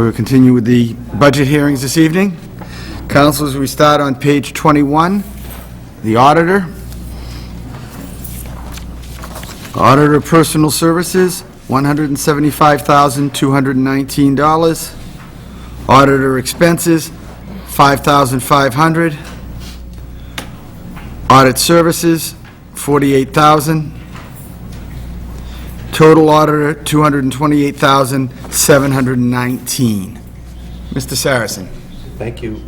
We'll continue with the budget hearings this evening. Councilors, we start on page 21, the auditor. Auditor Personal Services, $175,219. Auditor Expenses, $5,500. Audit Services, $48,000. Total auditor, $228,719. Mr. Saracen. Thank you,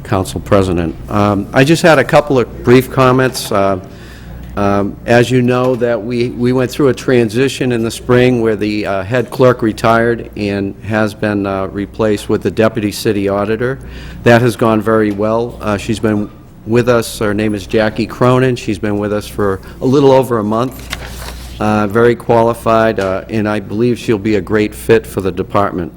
Council President. I just had a couple of brief comments. As you know, that we went through a transition in the spring where the head clerk retired and has been replaced with the deputy city auditor. That has gone very well. She's been with us. Her name is Jackie Cronin. She's been with us for a little over a month. Very qualified, and I believe she'll be a great fit for the department.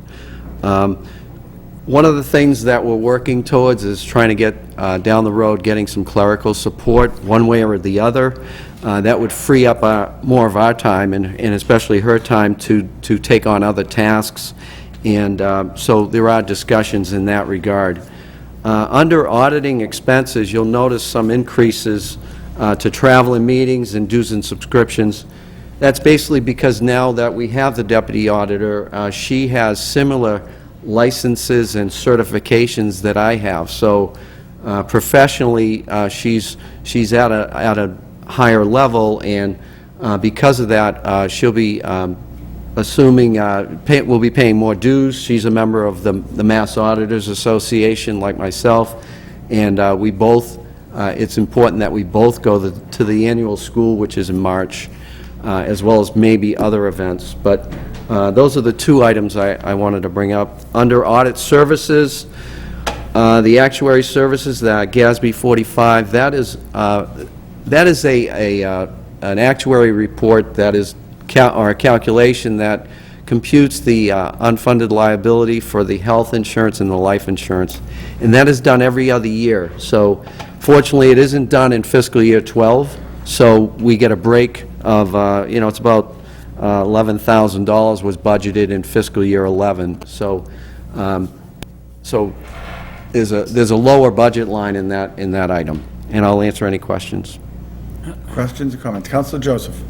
One of the things that we're working towards is trying to get down the road, getting some clerical support one way or the other. That would free up more of our time and especially her time to take on other tasks. And so there are discussions in that regard. Under auditing expenses, you'll notice some increases to travel and meetings and dues and subscriptions. That's basically because now that we have the deputy auditor, she has similar licenses and certifications that I have. So professionally, she's at a higher level, and because of that, she'll be assuming we'll be paying more dues. She's a member of the Mass Auditors Association, like myself, and we both. It's important that we both go to the annual school, which is in March, as well as maybe other events. But those are the two items I wanted to bring up. Under audit services, the actuary services, the GASB 45, that is an actuary report that is or a calculation that computes the unfunded liability for the health insurance and the life insurance, and that is done every other year. So fortunately, it isn't done in fiscal year 12, so we get a break of, it's about $11,000 was budgeted in fiscal year 11. So, there's a lower budget line in that item, and I'll answer any questions. Questions or comments? Councilor Joseph.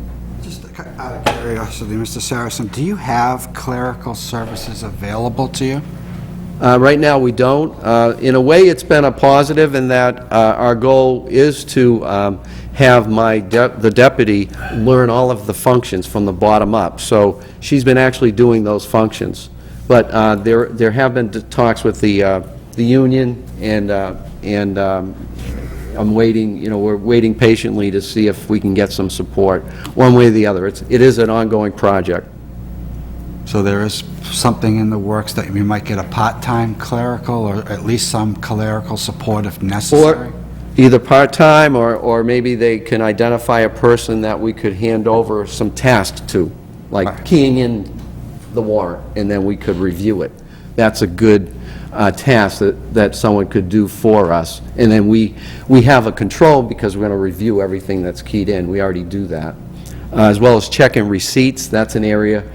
Just out of curiosity, Mr. Saracen, do you have clerical services available to you? Right now, we don't. In a way, it's been a positive in that our goal is to have the deputy learn all of the functions from the bottom up. So she's been actually doing those functions. But there have been talks with the union, and I'm waiting. We're waiting patiently to see if we can get some support one way or the other. It is an ongoing project. So there is something in the works that we might get a part-time clerical, or at least some clerical support if necessary? Or either part-time, or maybe they can identify a person that we could hand over some tasks to, like keying in the warrant, and then we could review it. That's a good task that someone could do for us. And then we have a control because we're going to review everything that's keyed in. We already do that. As well as checking receipts, that's an area.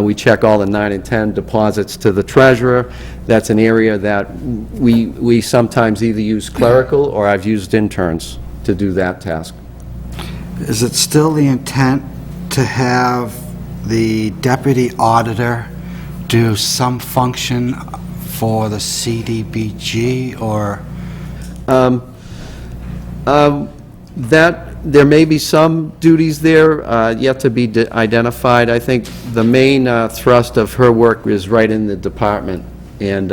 We check all the 9 and 10 deposits to the treasurer. That's an area that we sometimes either use clerical, or I've used interns to do that task. Is it still the intent to have the deputy auditor do some function for the CDBG, or? That there may be some duties there yet to be identified. I think the main thrust of her work is right in the department, and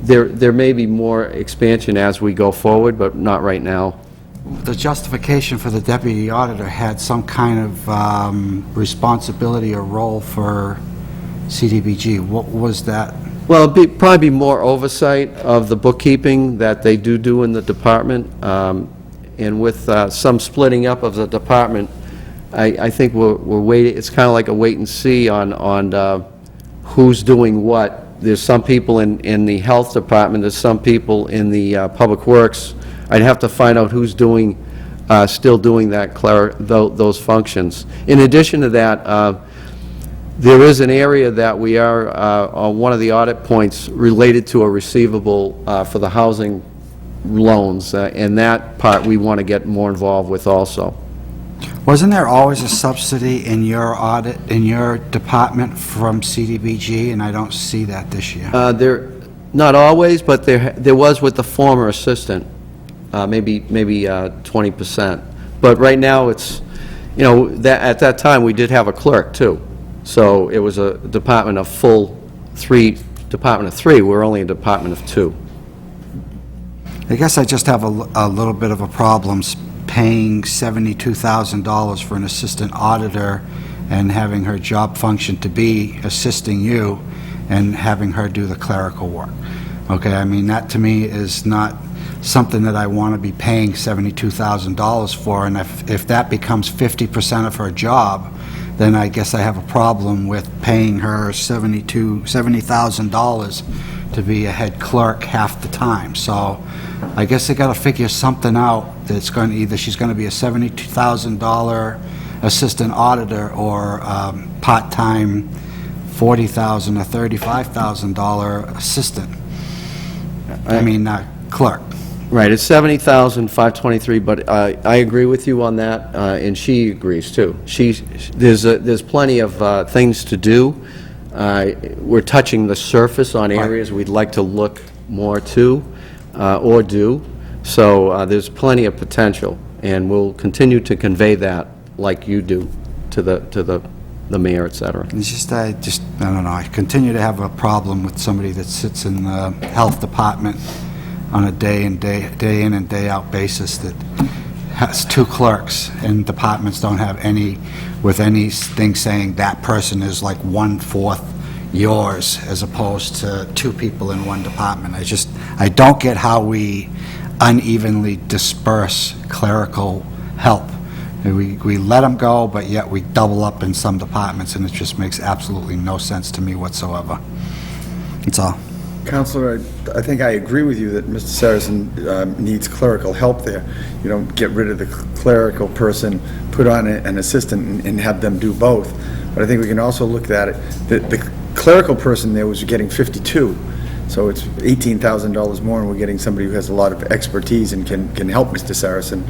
there may be more expansion as we go forward, but not right now. The justification for the deputy auditor had some kind of responsibility or role for CDBG. What was that? Well, it'd probably be more oversight of the bookkeeping that they do in the department. And with some splitting up of the department, I think we're waiting. It's kind of like a wait and see on who's doing what. There's some people in the health department. There's some people in the public works. I'd have to find out who's still doing those functions. In addition to that, There is an area that we are, on one of the audit points, related to a receivable for the housing loans, and that part we want to get more involved with also. Wasn't there always a subsidy in your audit, in your department from CDBG, and I don't see that this year? Not always, but there was with the former assistant, maybe 20%. But right now, it's, you know, at that time, we did have a clerk, too. So it was a department of department of three, we're only a department of two. I guess I just have a little bit of a problem paying $72,000 for an assistant auditor and having her job function to be assisting you and having her do the clerical work. Okay, I mean, that to me is not something that I want to be paying $72,000 for, and if that becomes 50% of her job, then I guess I have a problem with paying her $70,000 to be a head clerk half the time. So I guess I got to figure something out that's going to, either she's going to be a $72,000 assistant auditor or part-time $40,000 or $35,000 assistant. I mean, clerk. Right, it's $70,523, but I agree with you on that, and she agrees, too. There's plenty of things to do. We're touching the surface on areas we'd like to look more to or do, so there's plenty of potential, and we'll continue to convey that like you do to the mayor, et cetera. It's just, I don't know, I continue to have a problem with somebody that sits in the health department on a day in and day out basis that has two clerks, and departments don't have any, with anything saying that person is like 1/4 yours as opposed to two people in one department. I don't get how we unevenly disperse clerical help. We let them go, but yet we double up in some departments, and it just makes absolutely no sense to me whatsoever. That's all. Counselor, I think I agree with you that Mr. Saracen needs clerical help there. You don't get rid of the clerical person, put on an assistant, and have them do both. But I think we can also look at it, the clerical person there was getting 52, so it's $18,000 more, and we're getting somebody who has a lot of expertise and can help Mr. Saracen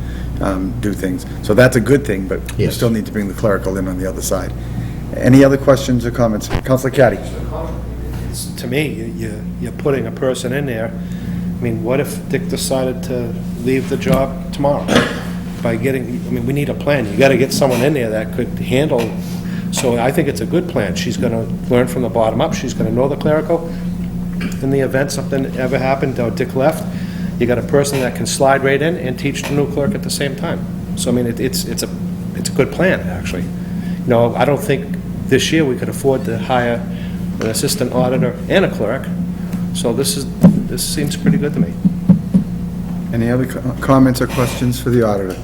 do things. So that's a good thing, but you still need to bring the clerical in on the other side. Any other questions or comments? Counselor Caddy? To me, you're putting a person in there. I mean, what if Dick decided to leave the job tomorrow? I mean, we need a plan. You got to get someone in there that could handle. So I think it's a good plan. She's going to learn from the bottom up. She's going to know the clerical. In the event something ever happened or Dick left, you got a person that can slide right in and teach the new clerk at the same time. So I mean, it's a good plan, actually. You know, I don't think this year we could afford to hire an assistant auditor and a clerk, so this seems pretty good to me. Any other comments or questions for the auditor?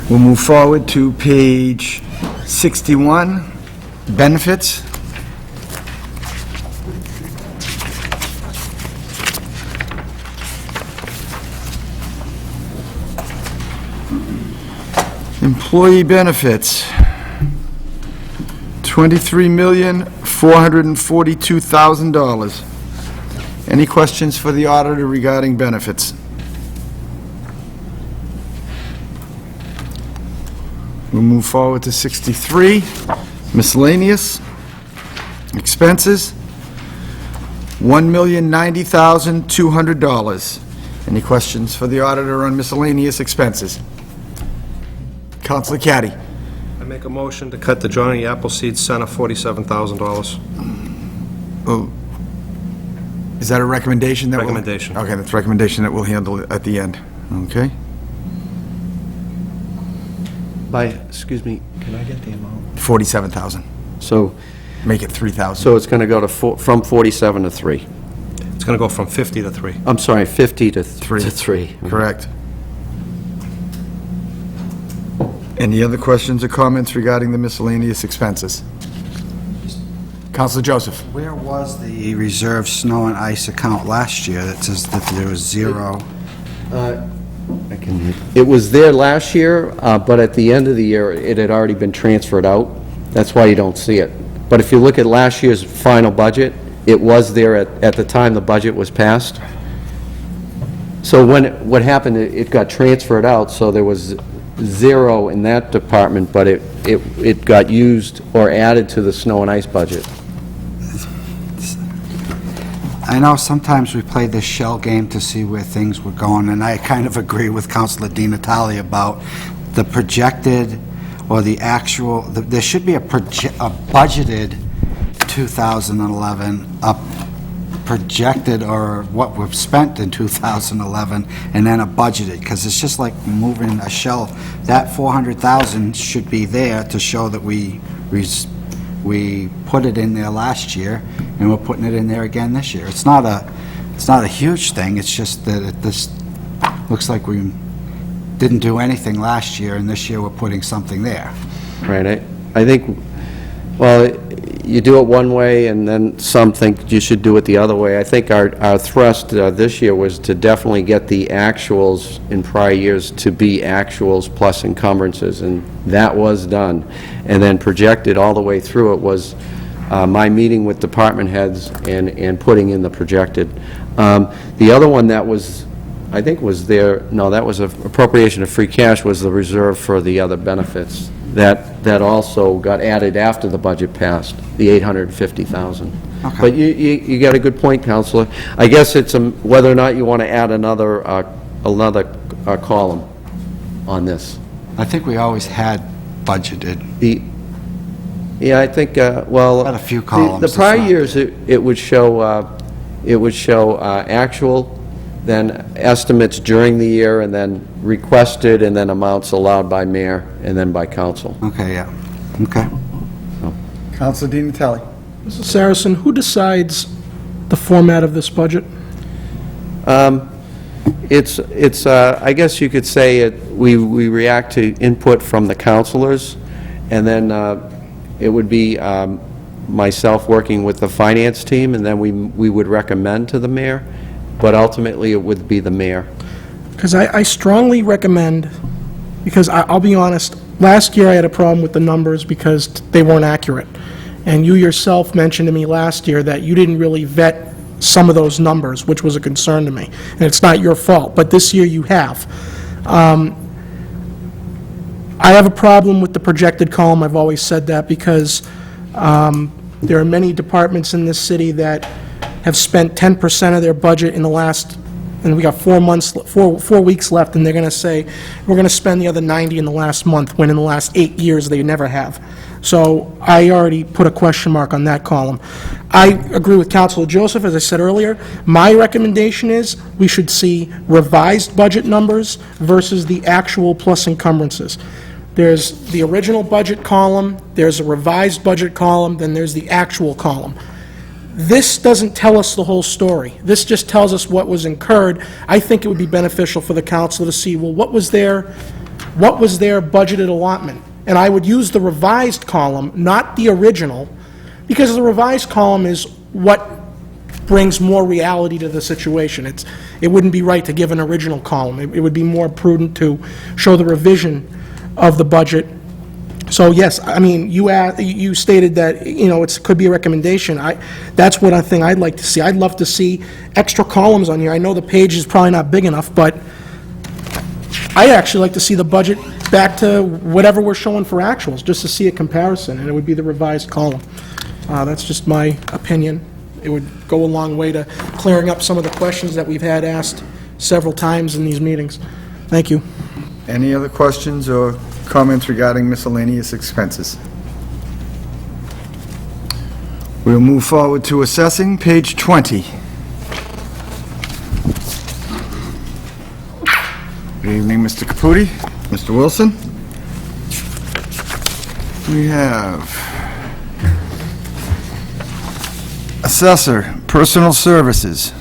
We'll move forward to page 61, benefits. Employee benefits. $23,442,000. Any questions for the auditor regarding benefits? We'll move forward to 63, miscellaneous expenses, $1,090,200. Any questions for the auditor on miscellaneous expenses? Counselor Caddy. I make a motion to cut the Johnny Appleseed Center $47,000. Oh, is that a recommendation? Recommendation. Okay, that's a recommendation that we'll handle at the end. Okay. Excuse me, can I get the amount? 47,000. So Make it 3,000. it's going to go to from 47 to 3. It's going to go from 50 to 3. I'm sorry, 50 to 3. Correct. Any other questions or comments regarding the miscellaneous expenses? Counselor Joseph. Where was the reserve snow and ice account last year that says that there was zero? It was there last year, but at the end of the year, it had already been transferred out. That's why you don't see it. But if you look at last year's final budget, it was there at the time the budget was passed. So what happened, it got transferred out, so there was zero in that department, but it got used or added to the snow and ice budget. I know sometimes we play this shell game to see where things were going, and I kind of agree with Councilor Di Natale about the projected or the actual, there should be a budgeted 2011, a projected or what we've spent in 2011, and then a budgeted, because it's just like moving a shell. That 400,000 should be there to show that we put it in there last year, and we're putting it in there again this year. It's not a huge thing, it's just that this looks like we didn't do anything last year, and this year we're putting something there. Right, I think, well, you do it one way, and then some think you should do it the other way. I think our thrust this year was to definitely get the actuals in prior years to be actuals plus encumbrances, and that was done. And then projected all the way through it was my meeting with department heads and putting in the projected. The other one that was, I think was there, no, that was an appropriation of free cash, was the reserve for the other benefits. That also got added after the budget passed, the $850,000. Okay. But you got a good point, Counselor. I guess it's whether or not you want to add another column on this. I think we always had budgeted. Yeah, I think, well... Had a few columns. The prior years, it would show actual, then estimates during the year, and then requested, and then amounts allowed by mayor, and then by council. Okay, yeah. Okay. Councilor Di Natale. Mr. Saracen, who decides the format of this budget? It's I guess you could say we react to input from the councilors, and then it would be myself working with the finance team, and then we would recommend to the mayor, but ultimately it would be the mayor. Because I strongly recommend, because I'll be honest, last year I had a problem with the numbers because they weren't accurate. And you yourself mentioned to me last year that you didn't really vet some of those numbers, which was a concern to me. And it's not your fault, but this year you have. I have a problem with the projected column, I've always said that, because there are many departments in this city that have spent 10% of their budget in the last, and we got 4 weeks left, and they're going to say, we're going to spend the other 90 in the last month, when in the last 8 years they never have. So I already put a question mark on that column. I agree with Councilor Joseph, as I said earlier. My recommendation is we should see revised budget numbers versus the actual plus encumbrances. There's the original budget column, there's a revised budget column, then there's the actual column. This doesn't tell us the whole story. This just tells us what was incurred. I think it would be beneficial for the council to see, well, what was their budgeted allotment? And I would use the revised column, not the original, because the revised column is what brings more reality to the situation. It wouldn't be right to give an original column. It would be more prudent to show the revision of the budget. So yes, I mean, you stated that, you know, it could be a recommendation. That's what I think I'd like to see. I'd love to see extra columns on here. I know the page is probably not big enough, but I'd actually like to see the budget back to whatever we're showing for actuals, just to see a comparison, and it would be the revised column. That's just my opinion. It would go a long way to clearing up some of the questions that we've had asked several times in these meetings. Thank you. Any other questions or comments regarding miscellaneous expenses? We'll move forward to assessing, page 20. Good evening, Mr. Caputi, Mr. Wilson. We have Assessor, Personal Services,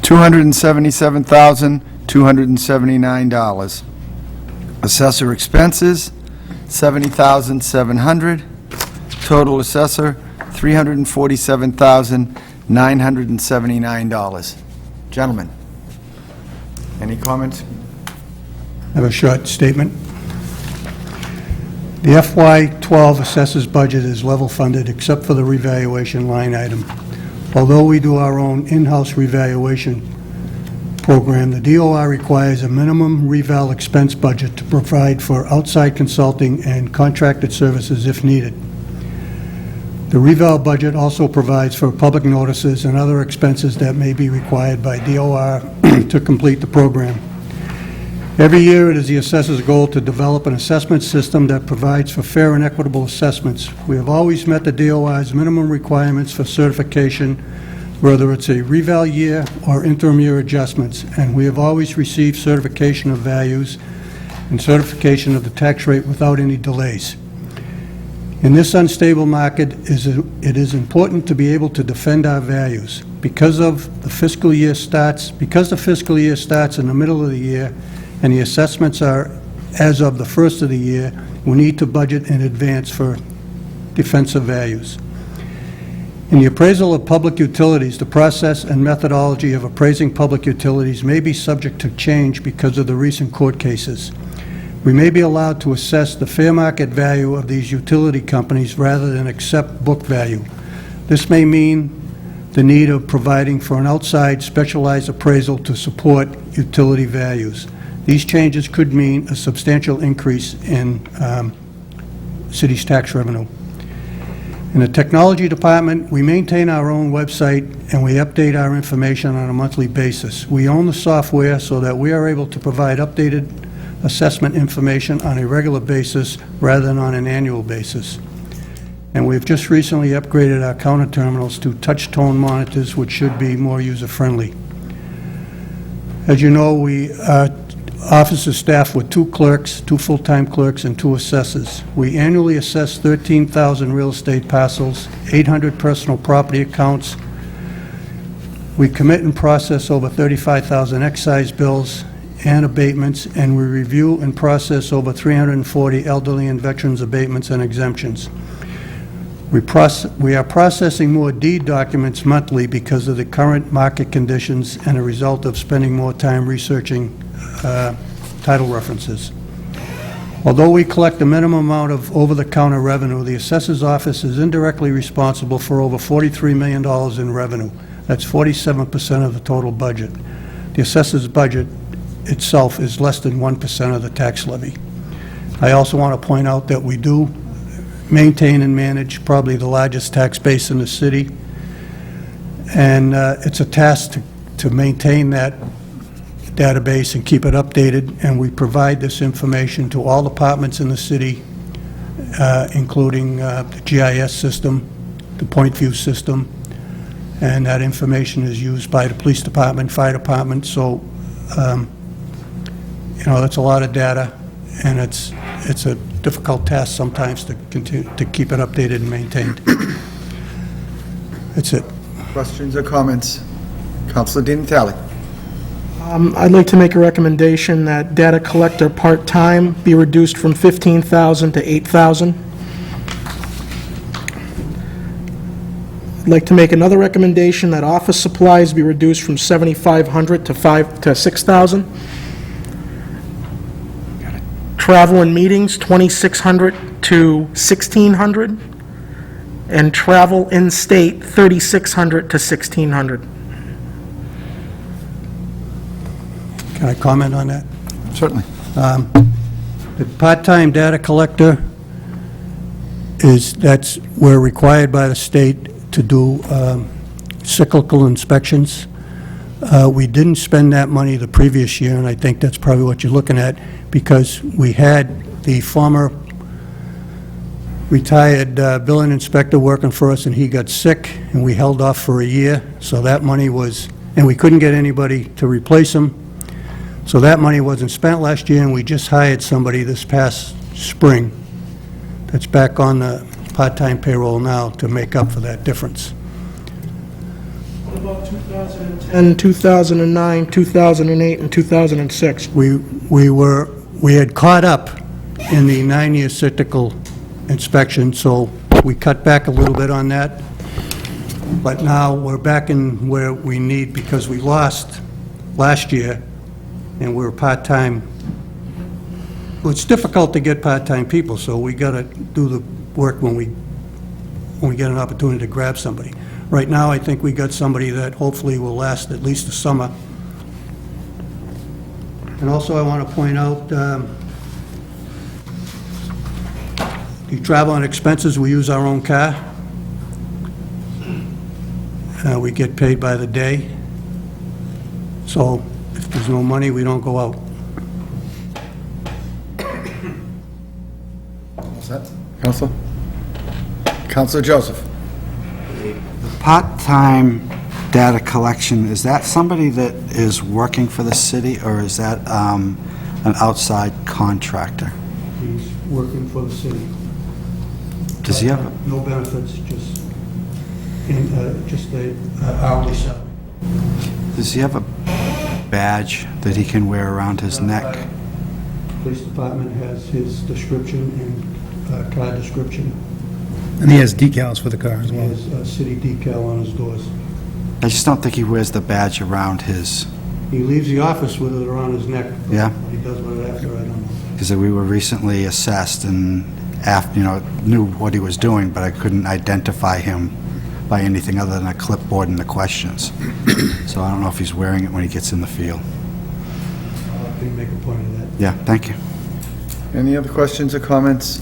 $277,279. Assessor expenses, $70,700. Total assessor, $347,979. Gentlemen, any comments? I have a short statement. The FY12 assessor's budget is level funded except for the revaluation line item. Although we do our own in-house revaluation program, the DOR requires a minimum reval expense budget to provide for outside consulting and contracted services if needed. The reval budget also provides for public notices and other expenses that may be required by DOR to complete the program. Every year, it is the assessor's goal to develop an assessment system that provides for fair and equitable assessments. We have always met the DOR's minimum requirements for certification, whether it's a reval year or interim year adjustments, and we have always received certification of values and certification of the tax rate without any delays. In this unstable market, it is important to be able to defend our values. Because the fiscal year starts in the middle of the year, and the assessments are as of the first of the year, we need to budget in advance for defensive values. In the appraisal of public utilities, the process and methodology of appraising public utilities may be subject to change because of the recent court cases. We may be allowed to assess the fair market value of these utility companies rather than accept book value. This may mean the need of providing for an outside specialized appraisal to support utility values. These changes could mean a substantial increase in city's tax revenue. In the technology department, we maintain our own website and we update our information on a monthly basis. We own the software so that we are able to provide updated assessment information on a regular basis rather than on an annual basis. And we've just recently upgraded our counter terminals to touch-tone monitors, which should be more user-friendly. As you know, office is staffed with 2 clerks, 2 full-time clerks, and 2 assessors. We annually assess 13,000 real estate parcels, 800 personal property accounts. We commit and process over 35,000 excise bills and abatements, and we review and process over 340 elderly and veterans abatements and exemptions. We are processing more deed documents monthly because of the current market conditions and a result of spending more time researching title references. Although we collect a minimum amount of over-the-counter revenue, the assessor's office is indirectly responsible for over $43 million in revenue. That's 47% of the total budget. The assessor's budget itself is less than 1% of the tax levy. I also want to point out that we do maintain and manage probably the largest tax base in the city, and it's a task to maintain that database and keep it updated, and we provide this information to all departments in the city, including the GIS system, the point view system, and that information is used by the police department, fire department, so that's a lot of data, and it's a difficult task sometimes to continue to keep it updated and maintained. That's it. Questions or comments? Councilor Di Natale. I'd like to make a recommendation that data collector part-time be reduced from 15,000 to 8,000. I'd like to make another recommendation that office supplies be reduced from 7,500 to 6,000. Travel and meetings, 2,600 to 1,600. And travel in-state, 3,600 to 1,600. Can I comment on that? Certainly. The part-time data collector we're required by the state to do cyclical inspections. We didn't spend that money the previous year, and I think that's probably what you're looking at, because we had the former retired billing inspector working for us, and he got sick, and we held off for a year, so that money was, and we couldn't get anybody to replace him, so that money wasn't spent last year, and we just hired somebody this past spring that's back on the part-time payroll now to make up for that difference. What about 2010, 2009, 2008, and 2006? We had caught up in the 9-year cyclical inspection, so we cut back a little bit on that. But now we're back in where we need, because we lost last year, and we're part-time Well, it's difficult to get part-time people, so we got to do the work when we get an opportunity to grab somebody. Right now, I think we got somebody that hopefully will last at least the summer. And also, I want to point out, the travel and expenses, we use our own car. We get paid by the day. So if there's no money, we don't go out. What's that? Counselor? Counselor Joseph? Part-time data collection, is that somebody that is working for the city, or is that an outside contractor? He's working for the city. Does he have, No benefits, just a hourly salary. does he have a badge that he can wear around his neck? Police department has his description and car description. And he has decals for the car as He well. has a city decal on his doors. I just don't think he wears the badge around his, He leaves the office with it around his neck. Yeah. What he does with it after, I don't know. because we were recently assessed and knew what he was doing, but I couldn't identify him by anything other than a clipboard and the questions. So I don't know if he's wearing it when he gets in the field. I can make a point of that. Yeah, thank you. Any other questions or comments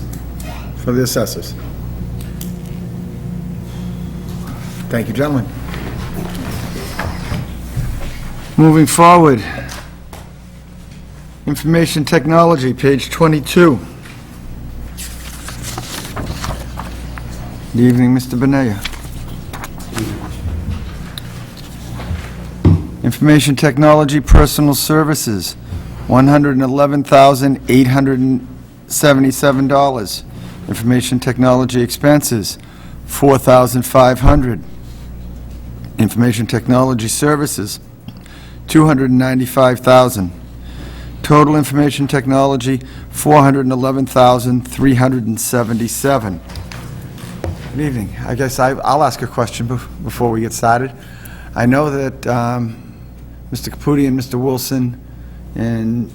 for the assessors? Thank you, gentlemen. Moving forward, information technology, page 22. Good evening, Mr. Benaya. Information technology, personal services, $111,877. Information technology expenses, $4,500. Information technology services, $295,000. Total information technology, $411,377. Good evening. I guess I'll ask a question before we get started. I know that Mr. Caputi and Mr. Wilson and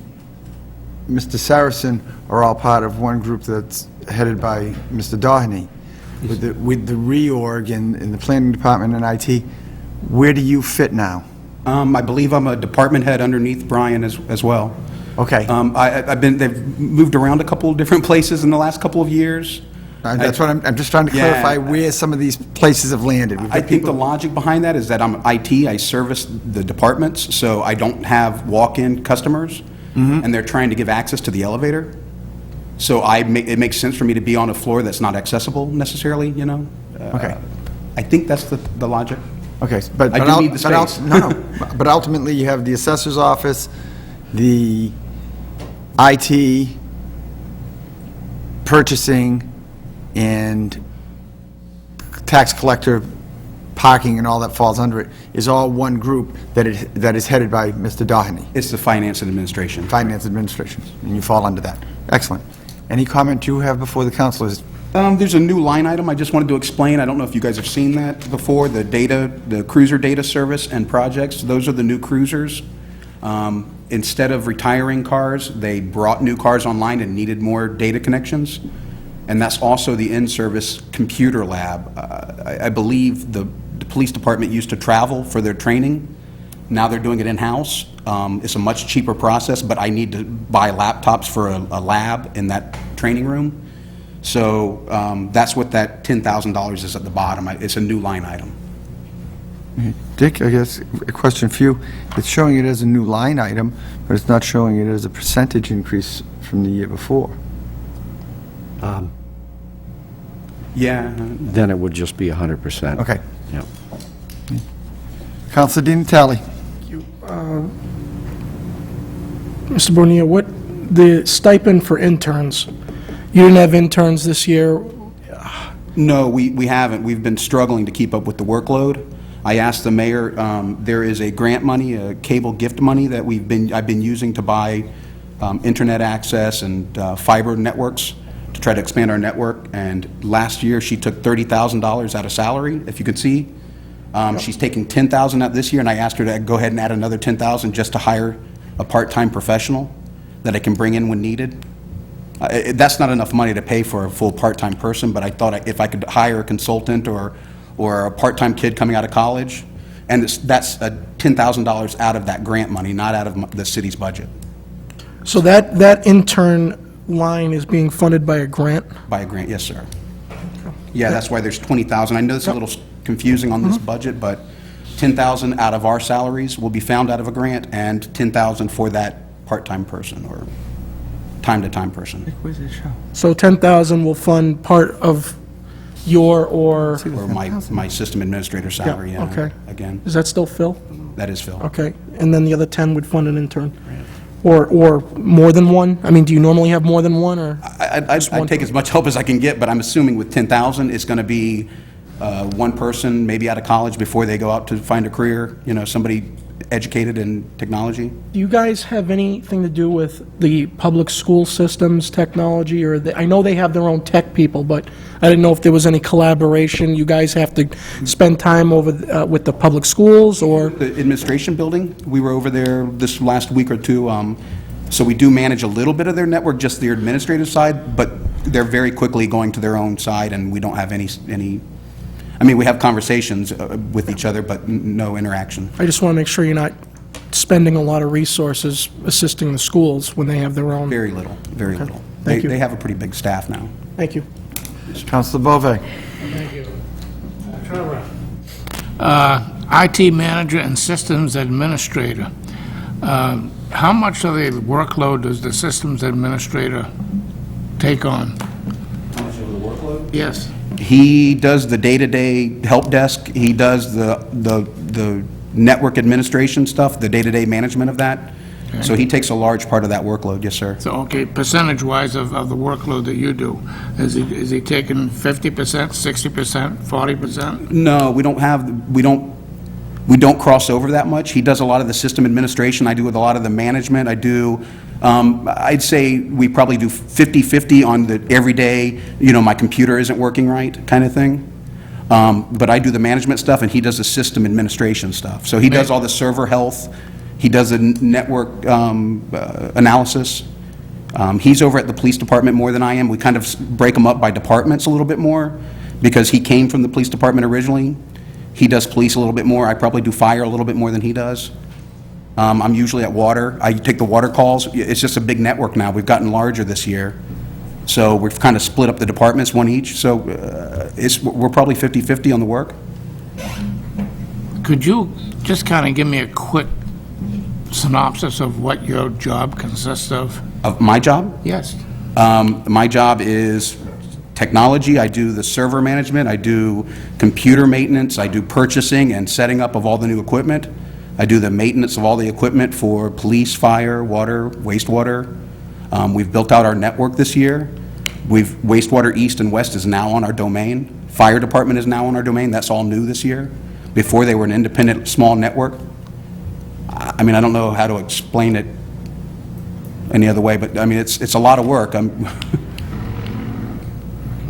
Mr. Saracen are all part of one group that's headed by Mr. Doheny. With the reorg in the planning department and IT, where do you fit now? I believe I'm a department head underneath Brian as well. Okay. They've moved around a couple of different places in the last couple of years. That's what I'm just trying to Yeah. clarify where some of these places have landed. We've got I think the people- logic behind that is that I'm IT, I service the departments, so I don't have walk-in customers, and they're trying to give access to the elevator. So it makes sense for me to be on a floor that's not accessible necessarily, you know? Okay. I think that's the logic. Okay, but... I but do ul- need the but ul- space. No, no, but ultimately, you have the assessor's office, the IT, purchasing, and tax collector, parking, and all that falls under it, is all one group that is headed by Mr. Doheny, It's the finance and administration. Finance Administration, and you fall under that. Excellent. Any comment you have before the councilors? There's a new line item I just wanted to explain. I don't know if you guys have seen that before, the cruiser data service and projects. Those are the new cruisers. Instead of retiring cars, they brought new cars online and needed more data connections. And that's also the in-service computer lab. I believe the police department used to travel for their training. Now they're doing it in-house. It's a much cheaper process, but I need to buy laptops for a lab in that training room. So that's what that $10,000 is at the bottom. It's a new line item. Dick, I guess, a question for you. It's showing it as a new line item, but it's not showing it as a percentage increase from the year before. Yeah. Then it would just be 100%. Okay. Yep. Councilor Di Natale. Mr. Bonilla, what, the stipend for interns, you didn't have interns this year? No, we haven't. We've been struggling to keep up with the workload. I asked the mayor, there is a grant money, a cable gift money that I've been using to buy internet access and fiber networks to try to expand our network. And last year, she took $30,000 out of salary, if you can see. She's taking $10,000 out this year, and I asked her to go ahead and add another $10,000 just to hire a part-time professional that I can bring in when needed. That's not enough money to pay for a full part-time person, but I thought if I could hire a consultant or a part-time kid coming out of college, and that's $10,000 out of that grant money, not out of the city's budget, So that intern line is being funded by a grant? by a grant, yes, sir. Yeah, that's why there's 20,000. I know it's a little confusing on this budget, but 10,000 out of our salaries will be found out of a grant, and 10,000 for that part-time person or time-to-time person. So 10,000 will fund part of your or, Or my system administrator salary, Yeah, okay. Again, is that still Phil? that is Phil. Okay, and then the other 10 would fund an intern? Or more than one? I mean, do you normally have more than one, or? I'd take as much help as I can get, but I'm assuming with 10,000, it's going to be one person, maybe out of college before they go out to find a career, somebody educated in technology. Do you guys have anything to do with the public school systems technology, or I know they have their own tech people, but I didn't know if there was any collaboration. You guys have to spend time over with the public schools, or? The administration building, we were over there this last week or two, so we do manage a little bit of their network, just the administrative side, but they're very quickly going to their own side, and we don't have any. I mean, we have conversations with each other, but no interaction. I just want to make sure you're not spending a lot of resources assisting the schools when they have their own. Very little, very little. Thank you. They have a pretty big staff now. Thank you. Counselor Bove? IT manager and systems administrator. How much of the workload does the systems administrator take on? How much of the workload? Yes. He does the day-to-day help desk. He does the network administration stuff, the day-to-day management of that. So he takes a large part of that workload, yes, sir. So, okay, percentage-wise of the workload that you do, is he taking 50%, 60%, 40%? No, we don't cross over that much. He does a lot of the system administration. I do with a lot of the management. I do, I'd say we probably do 50-50 on the everyday, my computer isn't working right kind of thing. But I do the management stuff, and he does the system administration stuff. So he does all the server health. He does the network analysis. He's over at the police department more than I am. We kind of break them up by departments a little bit more because he came from the police department originally. He does police a little bit more. I probably do fire a little bit more than he does. I'm usually at water. I take the water calls. It's just a big network now. We've gotten larger this year. So we've kind of split up the departments, one each. So we're probably 50-50 on the work. Could you just kind of give me a quick synopsis of what your job consists of? Of my job? Yes. My job is technology. I do the server management. I do computer maintenance. I do purchasing and setting up of all the new equipment. I do the maintenance of all the equipment for police, fire, water, wastewater. We've built out our network this year. Wastewater East and West is now on our domain. Fire department is now on our domain. That's all new this year. Before, they were an independent small network. I mean, I don't know how to explain it any other way, but I mean, it's a lot of work. Can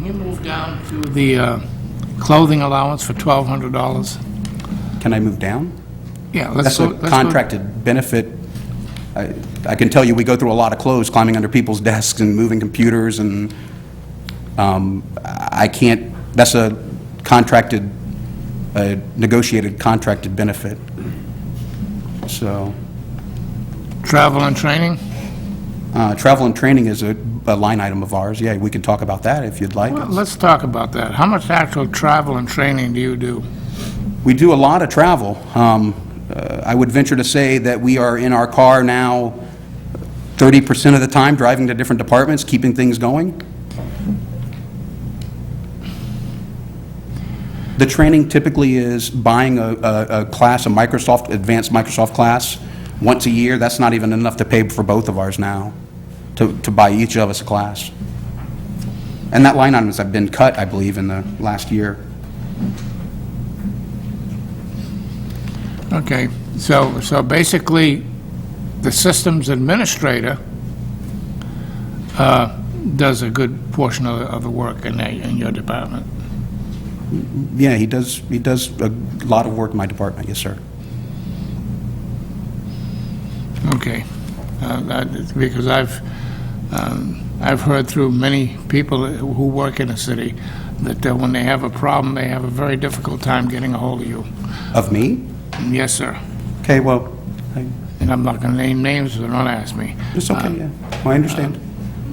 you move down to the clothing allowance for $1,200? Can I move down? Yeah, That's a contracted benefit. I can tell you, we go through a lot of clothes, climbing under people's desks and moving computers, and I can't, that's a contracted, negotiated contracted benefit. So. Travel and training? Travel and training is a line item of ours. Yeah, we can talk about that if you'd like. Well, let's talk about that. How much actual travel and training do you do? We do a lot of travel. I would venture to say that we are in our car now 30% of the time, driving to different departments, keeping things going. The training typically is buying a class, advanced Microsoft class, once a year. That's not even enough to pay for both of ours now, to buy each of us a class. And that line items have been cut, I believe, in the last year. Okay, so basically, the systems administrator does a good portion of the work in your department. Yeah, he does a lot of work in my department, yes, sir. Okay, because I've I've heard through many people who work in the city that when they have a problem, they have a very difficult time getting a hold of you. Of me? Yes, sir. Okay, well, And I'm not going to name names, so don't ask me. it's okay, yeah. I understand.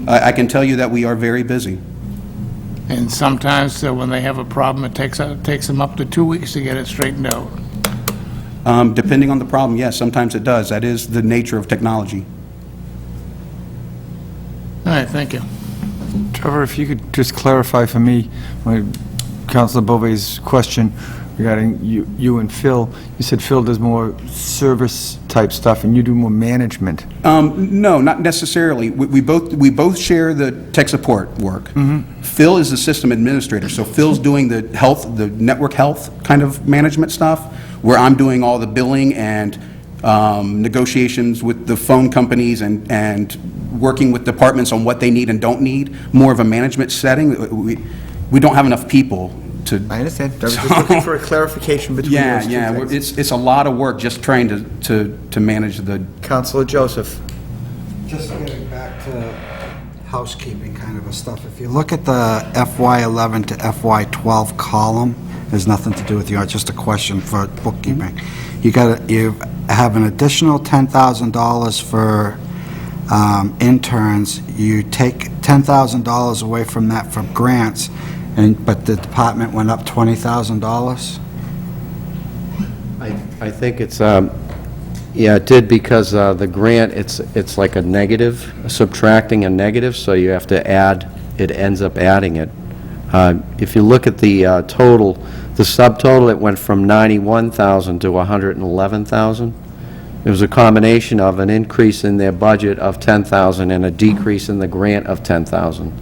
I can tell you that we are very busy. And sometimes when they have a problem, it takes them up to 2 weeks to get it straightened out. Depending on the problem, yes, sometimes it does. That is the nature of technology. All right, thank you. Trevor, if you could just clarify for me, Councilor Bove's question regarding you and Phil. You said Phil does more service-type stuff, and you do more management. No, not necessarily. We both share the tech support work. Phil is the system administrator, so Phil's doing the network health kind of management stuff, where I'm doing all the billing and negotiations with the phone companies and working with departments on what they need and don't need, more of a management setting. We don't have enough people to... I understand. I was just looking for a clarification between those two things. It's a lot of work just trying to manage the... Councilor Joseph. Just getting back to housekeeping kind of a stuff, if you look at the FY11 to FY12 column, there's nothing to do with you, it's just a question for bookkeeping. You have an additional $10,000 for interns. You take $10,000 away from that for grants, but the department went up $20,000? I think it's, yeah, it did, because the grant, it's like a negative, subtracting a negative, so you have to add, it ends up adding it. If you look at the total, the subtotal, it went from 91,000 to 111,000. It was a combination of an increase in their budget of 10,000 and a decrease in the grant of 10,000.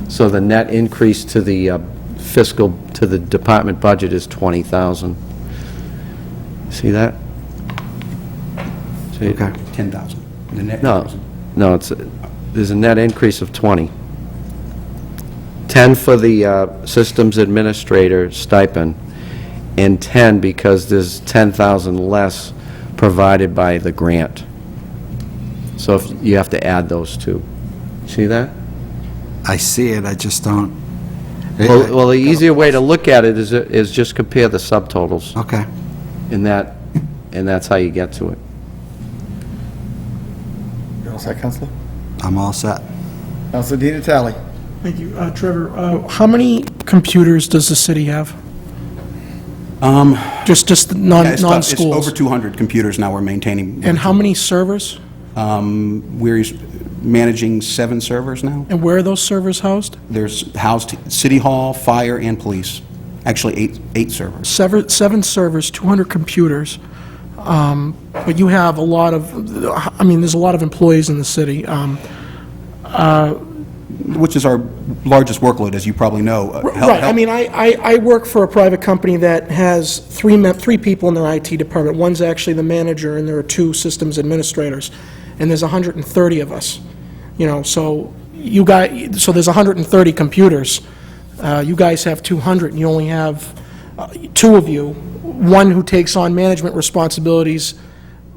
So the net increase to the to the department budget is 20,000. See that? See? Okay. 10,000. The net No, increase. no, there's a net increase of 20. 10 for the systems administrator stipend, and 10 because there's 10,000 less provided by the grant. So if you have to add those two. See that? I see it, I just don't... Well, the easier way to look at it is just compare the subtotals, Okay. and that's how you get to it. You all set, Councilor? I'm all set. Councilor Di Natale. Thank you. Trevor, how many computers does the city have? Just Yeah, it's tough. It's non-schools? over 200 computers now we're maintaining. And how many servers? We're managing 7 servers now. And where are those servers housed? There's housed City Hall, Fire, and Police. Actually, 8 servers. 7 servers, 200 computers. But you have a lot of, there's a lot of employees in the city. Which is our largest workload, as you probably know. Right, I work for a private company that has 3 people in their IT department. One's actually the manager, and there are 2 systems administrators. And there's 130 of us, so so there's 130 computers. You guys have 200, and you only have 2 of you, one who takes on management responsibilities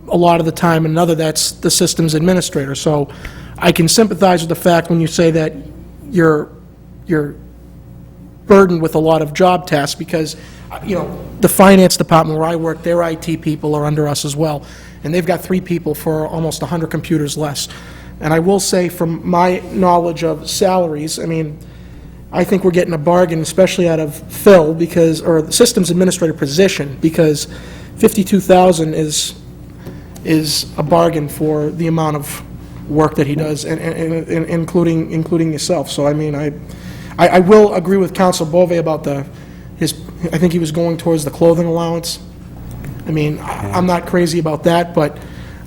a lot of the time, and another that's the systems administrator. So I can sympathize with the fact when you say that you're burdened with a lot of job tasks, because, the finance department where I work, their IT people are under us as well, and they've got 3 people for almost 100 computers less. And I will say, from my knowledge of salaries, I think we're getting a bargain, especially out of Phil, or the systems administrator position, because $52,000 is a bargain for the amount of work that he does, and including yourself. So, I will agree with Council Bove about I think he was going towards the clothing allowance. I'm not crazy about that, but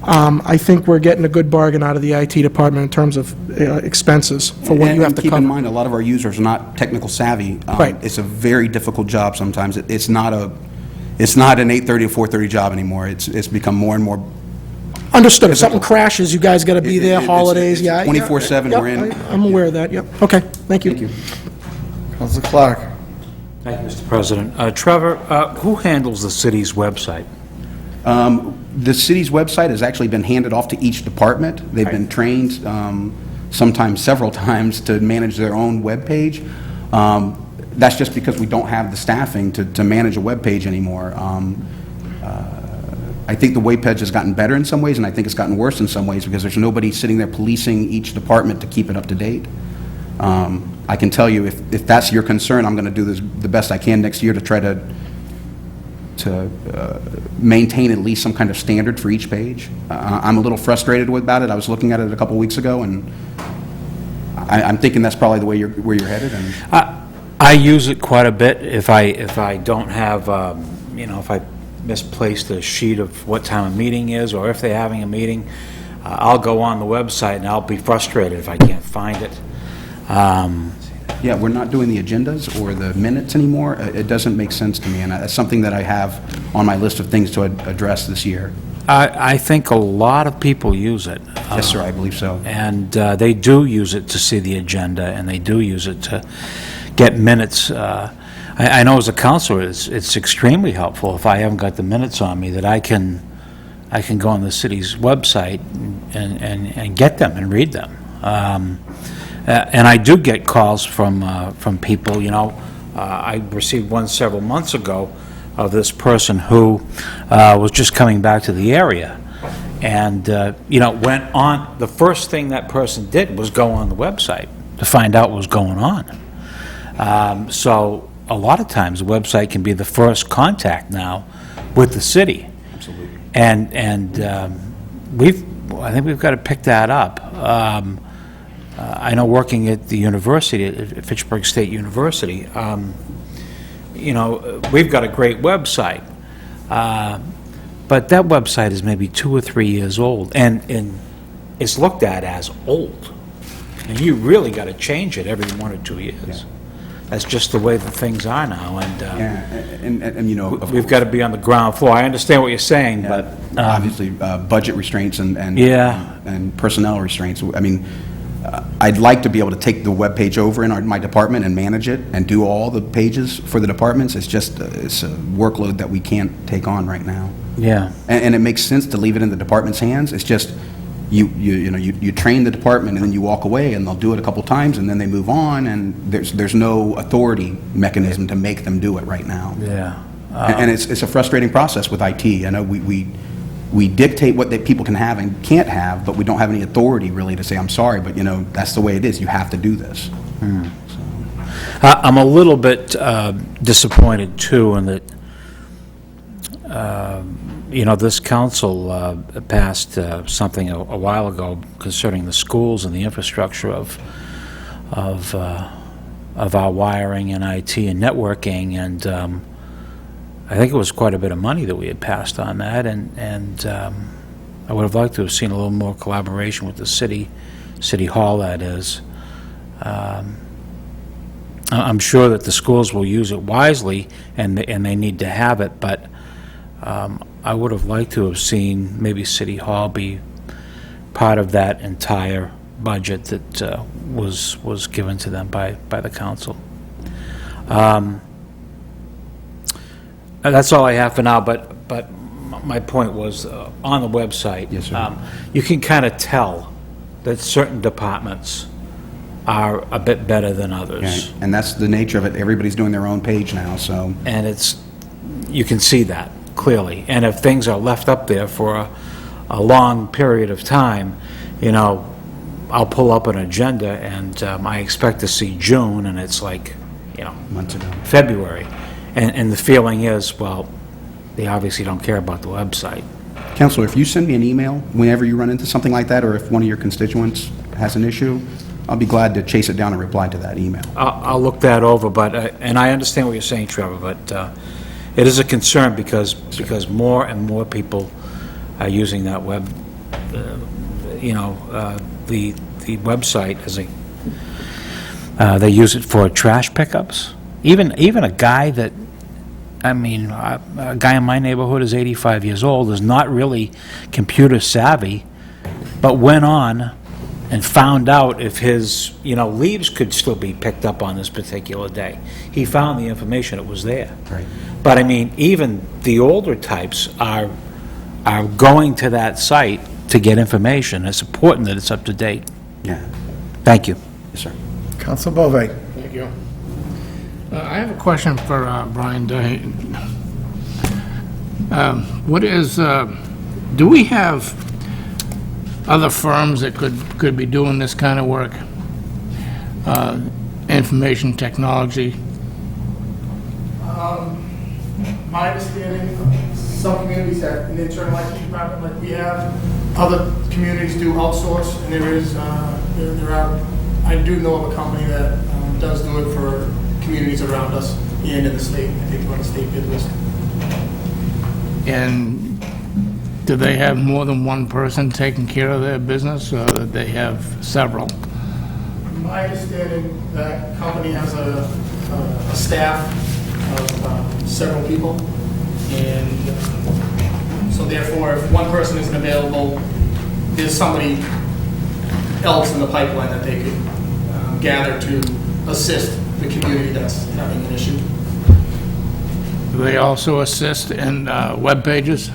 I think we're getting a good bargain out of the IT department in terms of expenses for what you have to cover. Keep in mind, a lot of our users are not technical savvy. Right. It's a very difficult job sometimes. It's not an 8:30 to 4:30 job anymore. It's become more and more... Understood. If something crashes, you guys got to be there, holidays, yeah. 24/7 Yep, we're in. I'm aware of that, yep. Okay, thank you. Thank you. Councilor Clark. Thank you, Mr. President. Trevor, who handles the city's website? The city's website has actually been handed off to each department. They've been trained. sometimes several times, to manage their own webpage. That's just because we don't have the staffing to manage a webpage anymore. I think the webpage has gotten better in some ways, and I think it's gotten worse in some ways because there's nobody sitting there policing each department to keep it up to date. I can tell you, if that's your concern, I'm going to do the best I can next year to try to maintain at least some kind of standard for each page. I'm a little frustrated about it. I was looking at it a couple weeks ago, and I'm thinking that's probably the way where you're headed. And I use it quite a bit if I don't have, if I misplaced a sheet of what time a meeting is, or if they're having a meeting, I'll go on the website and I'll be frustrated if I can't find it. Yeah, we're not doing the agendas or the minutes anymore. It doesn't make sense to me, and that's something that I have on my list of things to address this year. I think a lot of people use it. Yes, sir, I believe so. And they do use it to see the agenda, and they do use it to get minutes. I know as a counselor, it's extremely helpful if I haven't got the minutes on me, that I can go on the city's website and get them and read them. And I do get calls from people, I received one several months ago of this person who was just coming back to the area. And, went on, the first thing that person did was go on the website to find out what was going on. So a lot of times the website can be the first contact now with the city. Absolutely. And I think we've got to pick that up. I know working at the university, at Fitchburg State University, we've got a great website, but that website is maybe 2 or 3 years old, and it's looked at as old. And you really got to change it every 1 or 2 years. Yeah. That's just the way that things are now, and we've got to be on the ground floor. I understand what you're saying, but obviously budget restraints and yeah, and personnel restraints. I mean, I'd like to be able to take the web page over in my department and manage it and do all the pages for the departments. It's just it's a workload that we can't take on right now. Yeah, and it makes sense to leave it in the department's hands. It's just you train the department and then you walk away, and they'll do it a couple times and then they move on, and there's no authority mechanism to make them do it right now. Yeah, and it's a frustrating process with IT. I know we dictate what people can have and can't have, but we don't have any authority really to say, I'm sorry, but that's the way it is. You have to do this. I'm a little bit disappointed too in that this council passed something a while ago concerning the schools and the infrastructure of our wiring and IT and networking, and I think it was quite a bit of money that we had passed on that, and I would have liked to have seen a little more collaboration with the city hall, that is. I'm sure that the schools will use it wisely, and they need to have it, but I would have liked to have seen maybe City Hall be part of that entire budget that was given to them by the council. That's all I have for now, but my point was, on the website, yes, sir. You can kind of tell that certain departments are a bit better than others. Okay. And that's the nature of it. Everybody's doing their own page now, so. And you can see that clearly. And if things are left up there for a long period of time, I'll pull up an agenda and I expect to see June, and it's like, months ago. February. And the feeling is, well, they obviously don't care about the website. Counselor, if you send me an email whenever you run into something like that, or if one of your constituents has an issue, I'll be glad to chase it down and reply to that email. I'll look that over, but and I understand what you're saying, Trevor, but it is a concern because more and more people are using that the website as they use it for trash pickups. Even a guy that, a guy in my neighborhood is 85 years old, is not really computer savvy, but went on and found out if his, leaves could still be picked up on this particular day. He found the information, it was there. Right. But even the older types are going to that site to get information. It's important that it's up to date. Yeah. Thank you. Yes, sir. Counsel Bove. Thank you. I have a question for Brian Day. What is, do we have other firms that could be doing this kind of work? Information technology? My understanding, some communities have an internal IT department like we have. Other communities do outsource, and there are, I do know of a company that does do it for communities around us and in the state. I think we're on the state bid list. And do they have more than one person taking care of their business, or do they have several? My understanding, that company has a staff of several people, and so therefore, if one person isn't available, there's somebody else in the pipeline that they could gather to assist the community that's having an issue. Do they also assist in web pages?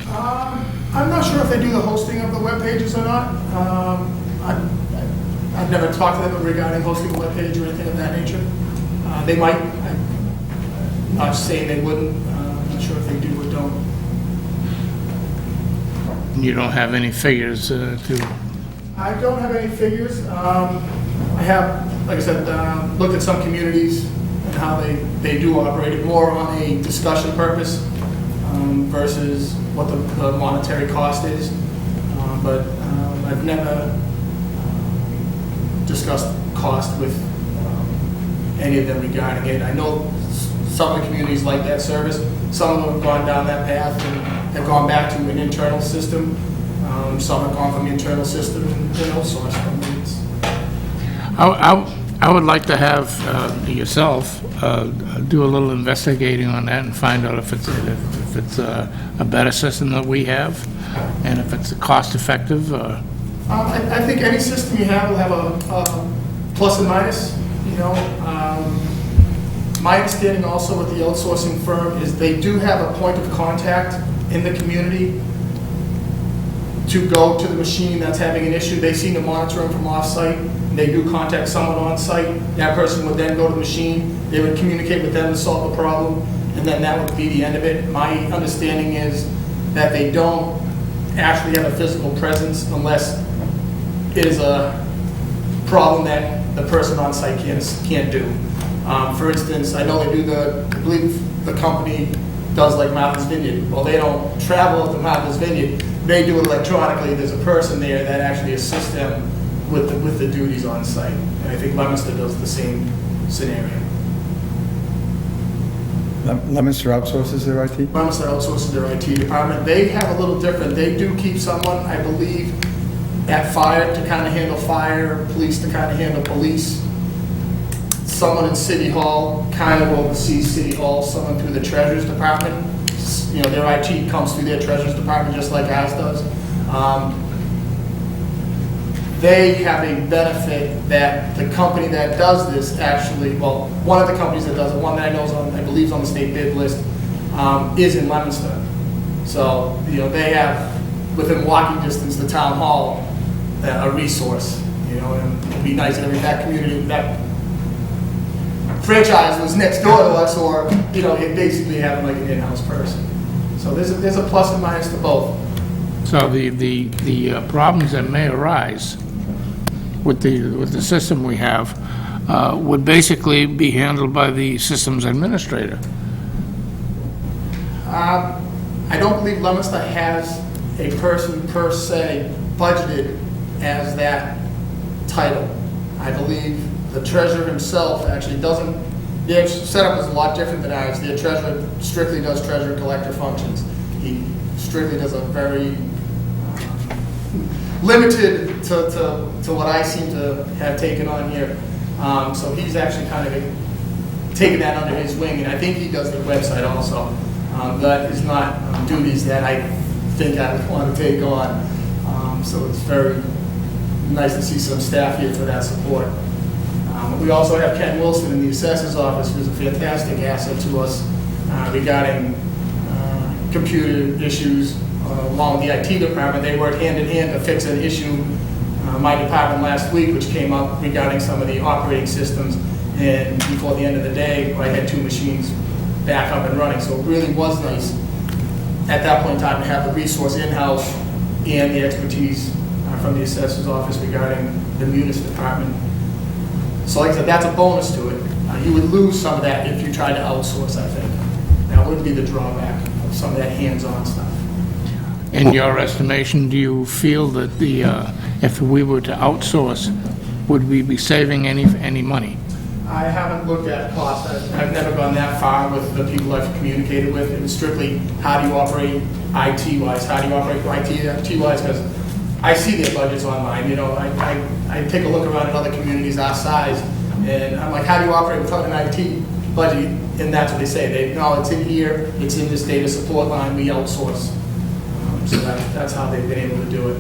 I'm not sure if they do the hosting of the web pages or not. I've never talked to them regarding hosting a web page or anything of that nature. They might. I'm not saying they wouldn't. I'm not sure if they do or don't. You don't have any figures to... I don't have any figures. I have, like I said, looked at some communities and how they do operate it more on a discussion purpose versus what the monetary cost is. But I've never discussed cost with any of them regarding it. I know some of the communities like that service. Some of them have gone down that path and have gone back to an internal system. Some have gone from the internal system and outsourced from it. I would like to have yourself do a little investigating on that and find out if it's a better system that we have, and if it's cost effective. I think any system you have will have a plus and minus. You know, my understanding also with the outsourcing firm is they do have a point of contact in the community to go to the machine that's having an issue. They seem to monitor them from off-site. They do contact someone on-site. That person would then go to the machine. They would communicate with them to solve the problem, and then that would be the end of it. My understanding is that they don't actually have a physical presence unless it is a problem that the person on-site can't do. For instance, I know they do I believe the company does like Martha's Vineyard. Well, they don't travel to Martha's Vineyard. They do it electronically. There's a person there that actually assists them with the duties on site. And I think Leominster does the same scenario. Leominster outsources their IT? Leominster outsources their IT department. They have a little different. They do keep someone, I believe, at fire to kind of handle fire, police to kind of handle police. Someone in City Hall kind of oversees City Hall, someone through the Treasurer's Department. You know, their IT comes through their Treasurer's Department just like ours does. They have a benefit that the company that does this actually, well, one of the companies that does it, one that I know is on, I believe is on the state bid list, is in Leominster. So, you know, they have, within walking distance, the town hall, a resource, you know, and it'd be nice if that community, that franchise was next door to us, or, you know, it basically having like an in-house person. So there's a plus and minus to both. So the problems that may arise with the system we have would basically be handled by the systems administrator. I don't believe Leominster has a person per se budgeted as that title. I believe the treasurer himself actually doesn't, their setup is a lot different than ours. Their treasurer strictly does treasurer collector functions. He strictly does a very limited to what I seem to have taken on here. So he's actually kind of taken that under his wing, and I think he does the website also. That is not duties that I think I would want to take on. So it's very nice to see some staff here for that support. We also have Ken Wilson in the Assessor's office, who's a fantastic asset to us regarding computer issues. Along with the IT department, they work hand in hand to fix an issue my department last week, which came up regarding some of the operating systems, and before the end of the day, I had 2 machines back up and running. So it really was nice at that point in time to have the resource in-house and the expertise from the assessor's office regarding the munis department. So like I said, that's a bonus to it. You would lose some of that if you tried to outsource, I think. That would be the drawback of some of that hands-on stuff. In your estimation, do you feel that if we were to outsource, would we be saving any money? I haven't looked at cost. I've never gone that far with the people I've communicated with. It was strictly, how do you operate IT-wise? How do you operate IT-wise? Because I see their budgets online. You know, I take a look around at other communities our size, and I'm like, how do you operate without an IT budget? And that's what they say. No, it's in here, it's in this data support line, we outsource. So that's how they've been able to do it.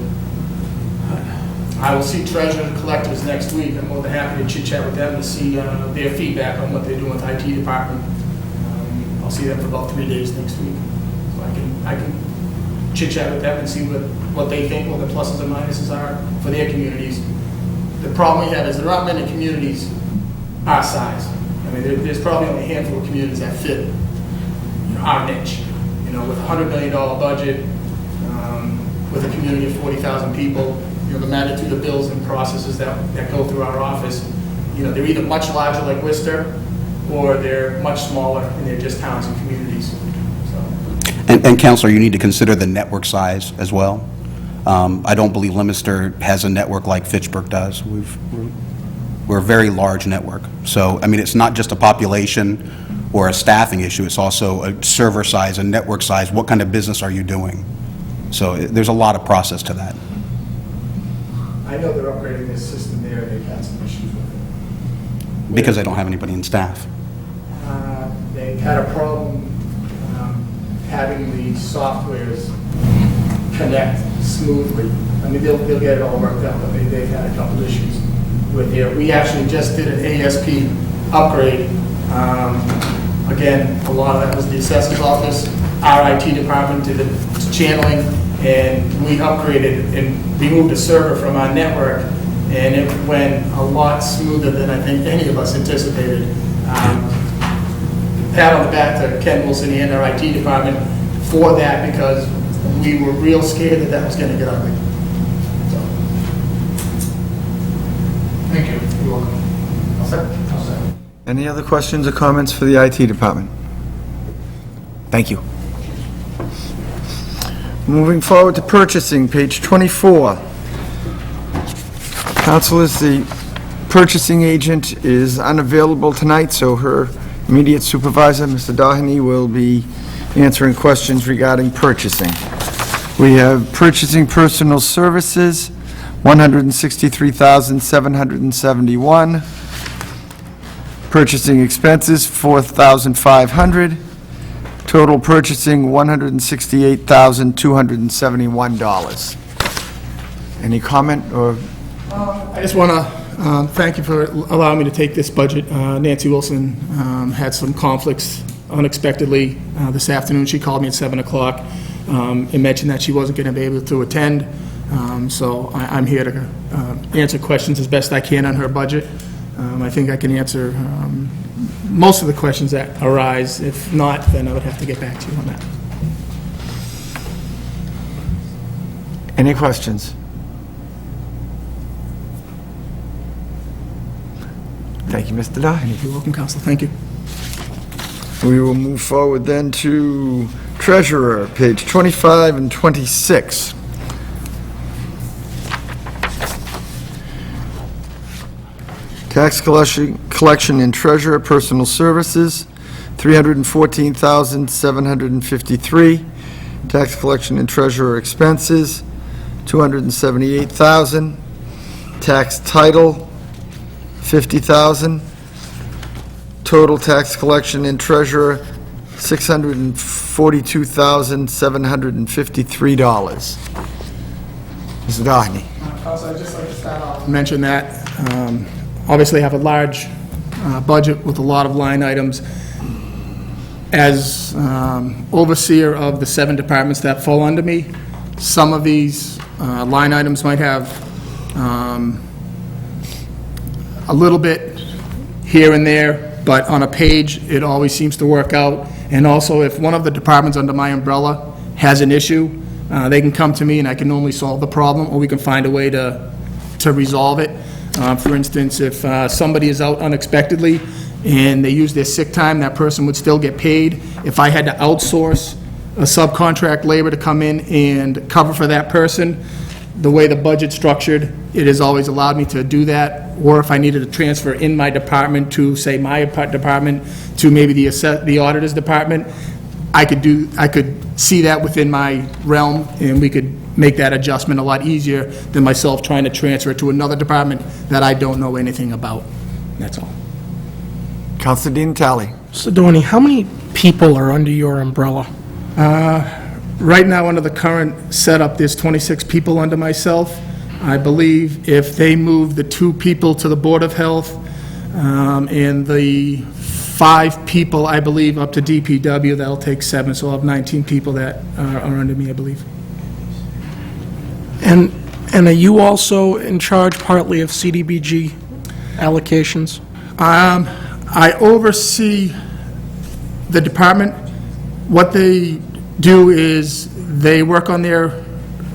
I will see treasurer and collectors next week. I'm more than happy to chit-chat with them to see their feedback on what they're doing with the IT department. I'll see them for about 3 days next week. So I can chit-chat with them and see what they think, what the pluses and minuses are for their communities. The problem we have is there aren't many communities our size. I mean, there's probably only a handful of communities that fit our niche. You know, with a $100 million budget, with a community of 40,000 people, you know, the magnitude of bills and processes that go through our office, you know, they're either much larger like Worcester, or they're much smaller and they're just towns and communities. So. And Counselor, you need to consider the network size as well. I don't believe Leominster has a network like Fitchburg does. We're a very large network. So, I mean, it's not just a population or a staffing issue, it's also a server size, a network size. What kind of business are you doing? So there's a lot of process to that. I know they're upgrading their system there, they've had some issues with it. Because they don't have anybody in staff. They had a problem having the softwares connect smoothly. I mean, they'll get it all worked out, but they've had a couple issues with it. We actually just did an ASP upgrade. Again, a lot of that was the assessor's office. Our IT department did the channeling, and we upgraded and removed a server from our network, and it went a lot smoother than I think any of us anticipated. Pat on the back to Ken Wilson and our IT department for that, because we were real scared that was going to get ugly. So. Thank you. You're welcome. All set? All set. Any other questions or comments for the IT department? Thank you. Moving forward to purchasing, page 24. Councilors, the purchasing agent is unavailable tonight, so her immediate supervisor, Mr. Doheny, will be answering questions regarding purchasing. We have purchasing personal services, $163,771. Purchasing expenses, $4,500. Total purchasing, $168,271. Any comment or? I just want to thank you for allowing me to take this budget. Nancy Wilson had some conflicts unexpectedly this afternoon. She called me at 7 o'clock and mentioned that she wasn't going to be able to attend. So I'm here to answer questions as best I can on her budget. I think I can answer most of the questions that arise. If not, then I would have to get back to you on that. Any questions? Thank you, Mr. Doheny. You're welcome, Council. Thank you. We will move forward then to treasurer, page 25 and 26. Tax collection and treasurer, personal services, $314,753. Tax collection and treasurer expenses, $278,000. Tax title, $50,000. Total tax collection and treasurer, $642,753. Mr. Doheny. Also, I'd just like to start off and mention that obviously I have a large budget with a lot of line items. As overseer of the 7 departments that fall under me, some of these line items might have a little bit here and there, but on a page, it always seems to work out. And also, if one of the departments under my umbrella has an issue, they can come to me and I can normally solve the problem, or we can find a way to resolve it. For instance, if somebody is out unexpectedly and they use their sick time, that person would still get paid. If I had to outsource a subcontract labor to come in and cover for that person, the way the budget's structured, it has always allowed me to do that. Or if I needed to transfer in my department to, say, my department to maybe the auditor's department, I could see that within my realm, and we could make that adjustment a lot easier than myself trying to transfer it to another department that I don't know anything about. That's all. Counselor Dean Talley. Sidoni, how many people are under your umbrella? Right now, under the current setup, there's 26 people under myself. I believe if they move the 2 people to the Board of Health, and the 5 people, I believe, up to DPW, that'll take 7, so I'll have 19 people that are under me, I believe. And are you also in charge partly of CDBG allocations? I oversee the department. What they do is they work on their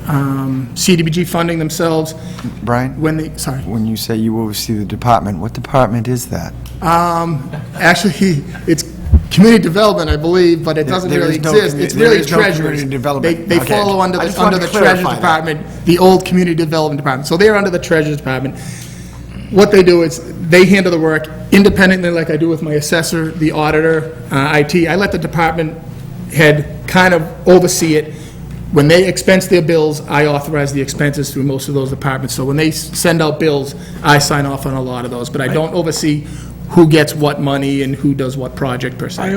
CDBG funding themselves. Brian? When you say you oversee the department, what department is that? Actually, it's community development, I believe, but it doesn't really exist. It's really treasurers. They follow under the treasury department, the old community development department. So they're under the treasury department. What they do is they handle the work independently, like I do with my assessor, the auditor, IT. I let the department head kind of oversee it. When they expense their bills, I authorize the expenses through most of those departments. So when they send out bills, I sign off on a lot of those, but I don't oversee who gets what money and who does what project per se.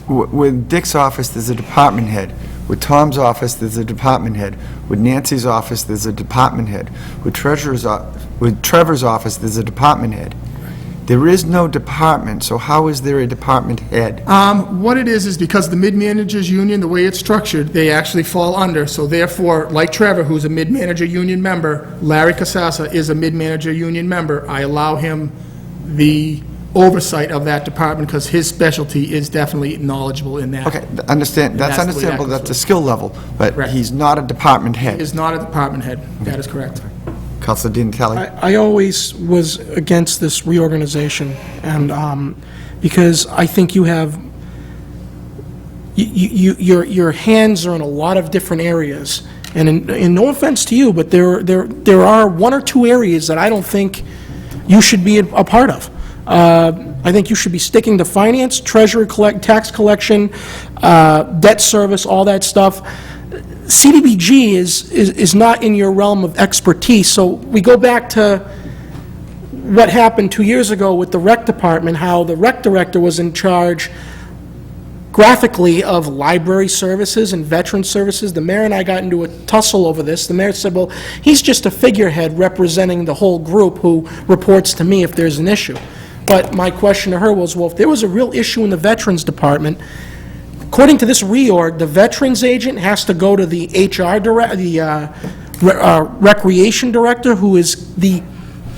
With Dick's office, there's a department head. With Tom's office, there's a department head. With Nancy's office, there's a department head. With Trevor's office, there's a department head. There is no department, so how is there a department head? What it is because the mid-managers union, the way it's structured, they actually fall under. So therefore, like Trevor, who's a mid-manager union member, Larry Casassa is a mid-manager union member. I allow him the oversight of that department because his specialty is definitely knowledgeable in that. Okay, understand. That's understandable. That's a skill level, but Correct. He's not a department head. He is not a department head. That is correct. Councilor Dean Talley. I always was against this reorganization, and because I think you have, your hands are in a lot of different areas, and in no offense to you, but there are 1 or 2 areas that I don't think you should be a part of. I think you should be sticking to finance, treasury, tax collection, debt service, all that stuff. CDBG is not in your realm of expertise, so we go back to what happened 2 years ago with the rec department, how the rec director was in charge graphically of library services and veteran services. The mayor and I got into a tussle over this. The mayor said, well, he's just a figurehead representing the whole group who reports to me if there's an issue. But my question to her was, well, if there was a real issue in the veterans department, according to this reorg, the veterans agent has to go to the recreation director, who is the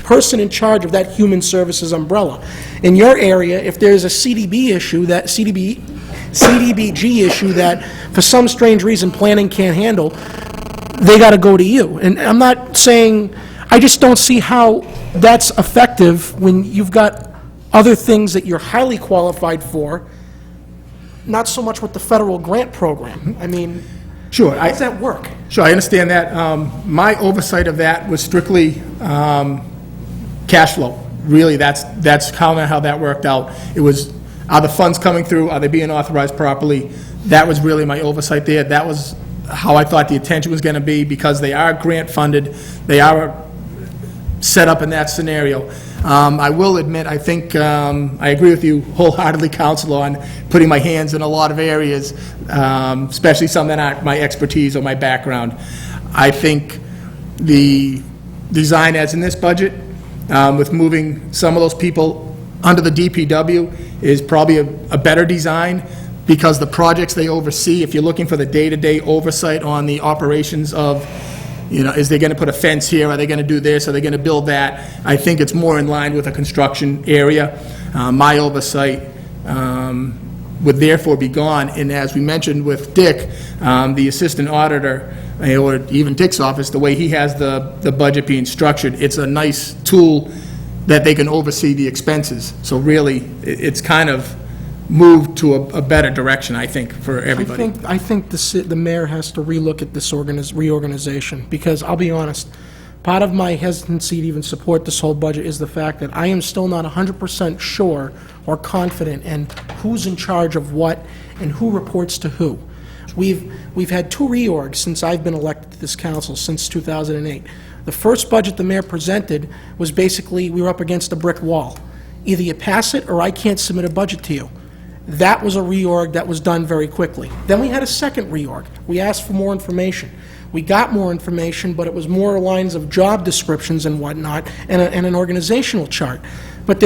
person in charge of that human services umbrella. In your area, if there's a CDBG issue that for some strange reason planning can't handle, they got to go to you. And I'm not saying, I just don't see how that's effective when you've got other things that you're highly qualified for, not so much with the federal grant program. I mean, Sure. how does that work? Sure, I understand that. My oversight of that was strictly cash flow. Really, that's how that worked out. It was, are the funds coming through? Are they being authorized properly? That was really my oversight there. That was how I thought the attention was going to be, because they are grant funded. They are set up in that scenario. I will admit, I think, I agree with you wholeheartedly, Council, on putting my hands in a lot of areas, especially some that aren't my expertise or my background. I think the design as in this budget, with moving some of those people under the DPW, is probably a better design, because the projects they oversee, if you're looking for the day-to-day oversight on the operations of You know, is they going to put a fence here? Are they going to do this? Are they going to build that? I think it's more in line with a construction area. My oversight would therefore be gone. And as we mentioned with Dick, the assistant auditor, or even Dick's office, the way he has the budget being structured, it's a nice tool that they can oversee the expenses. So really, it's kind of moved to a better direction, I think, for everybody. I think the mayor has to relook at this reorganization, because I'll be honest, part of my hesitancy to even support this whole budget is the fact that I am still not 100% sure or confident in who's in charge of what and who reports to who. We've had 2 reorgs since I've been elected to this council, since 2008. The first budget the mayor presented was basically, we were up against a brick wall. Either you pass it or I can't submit a budget to you. That was a reorg that was done very quickly. Then we had a second reorg. We asked for more information. We got more information, but it was more lines of job descriptions and whatnot, and an organizational chart. But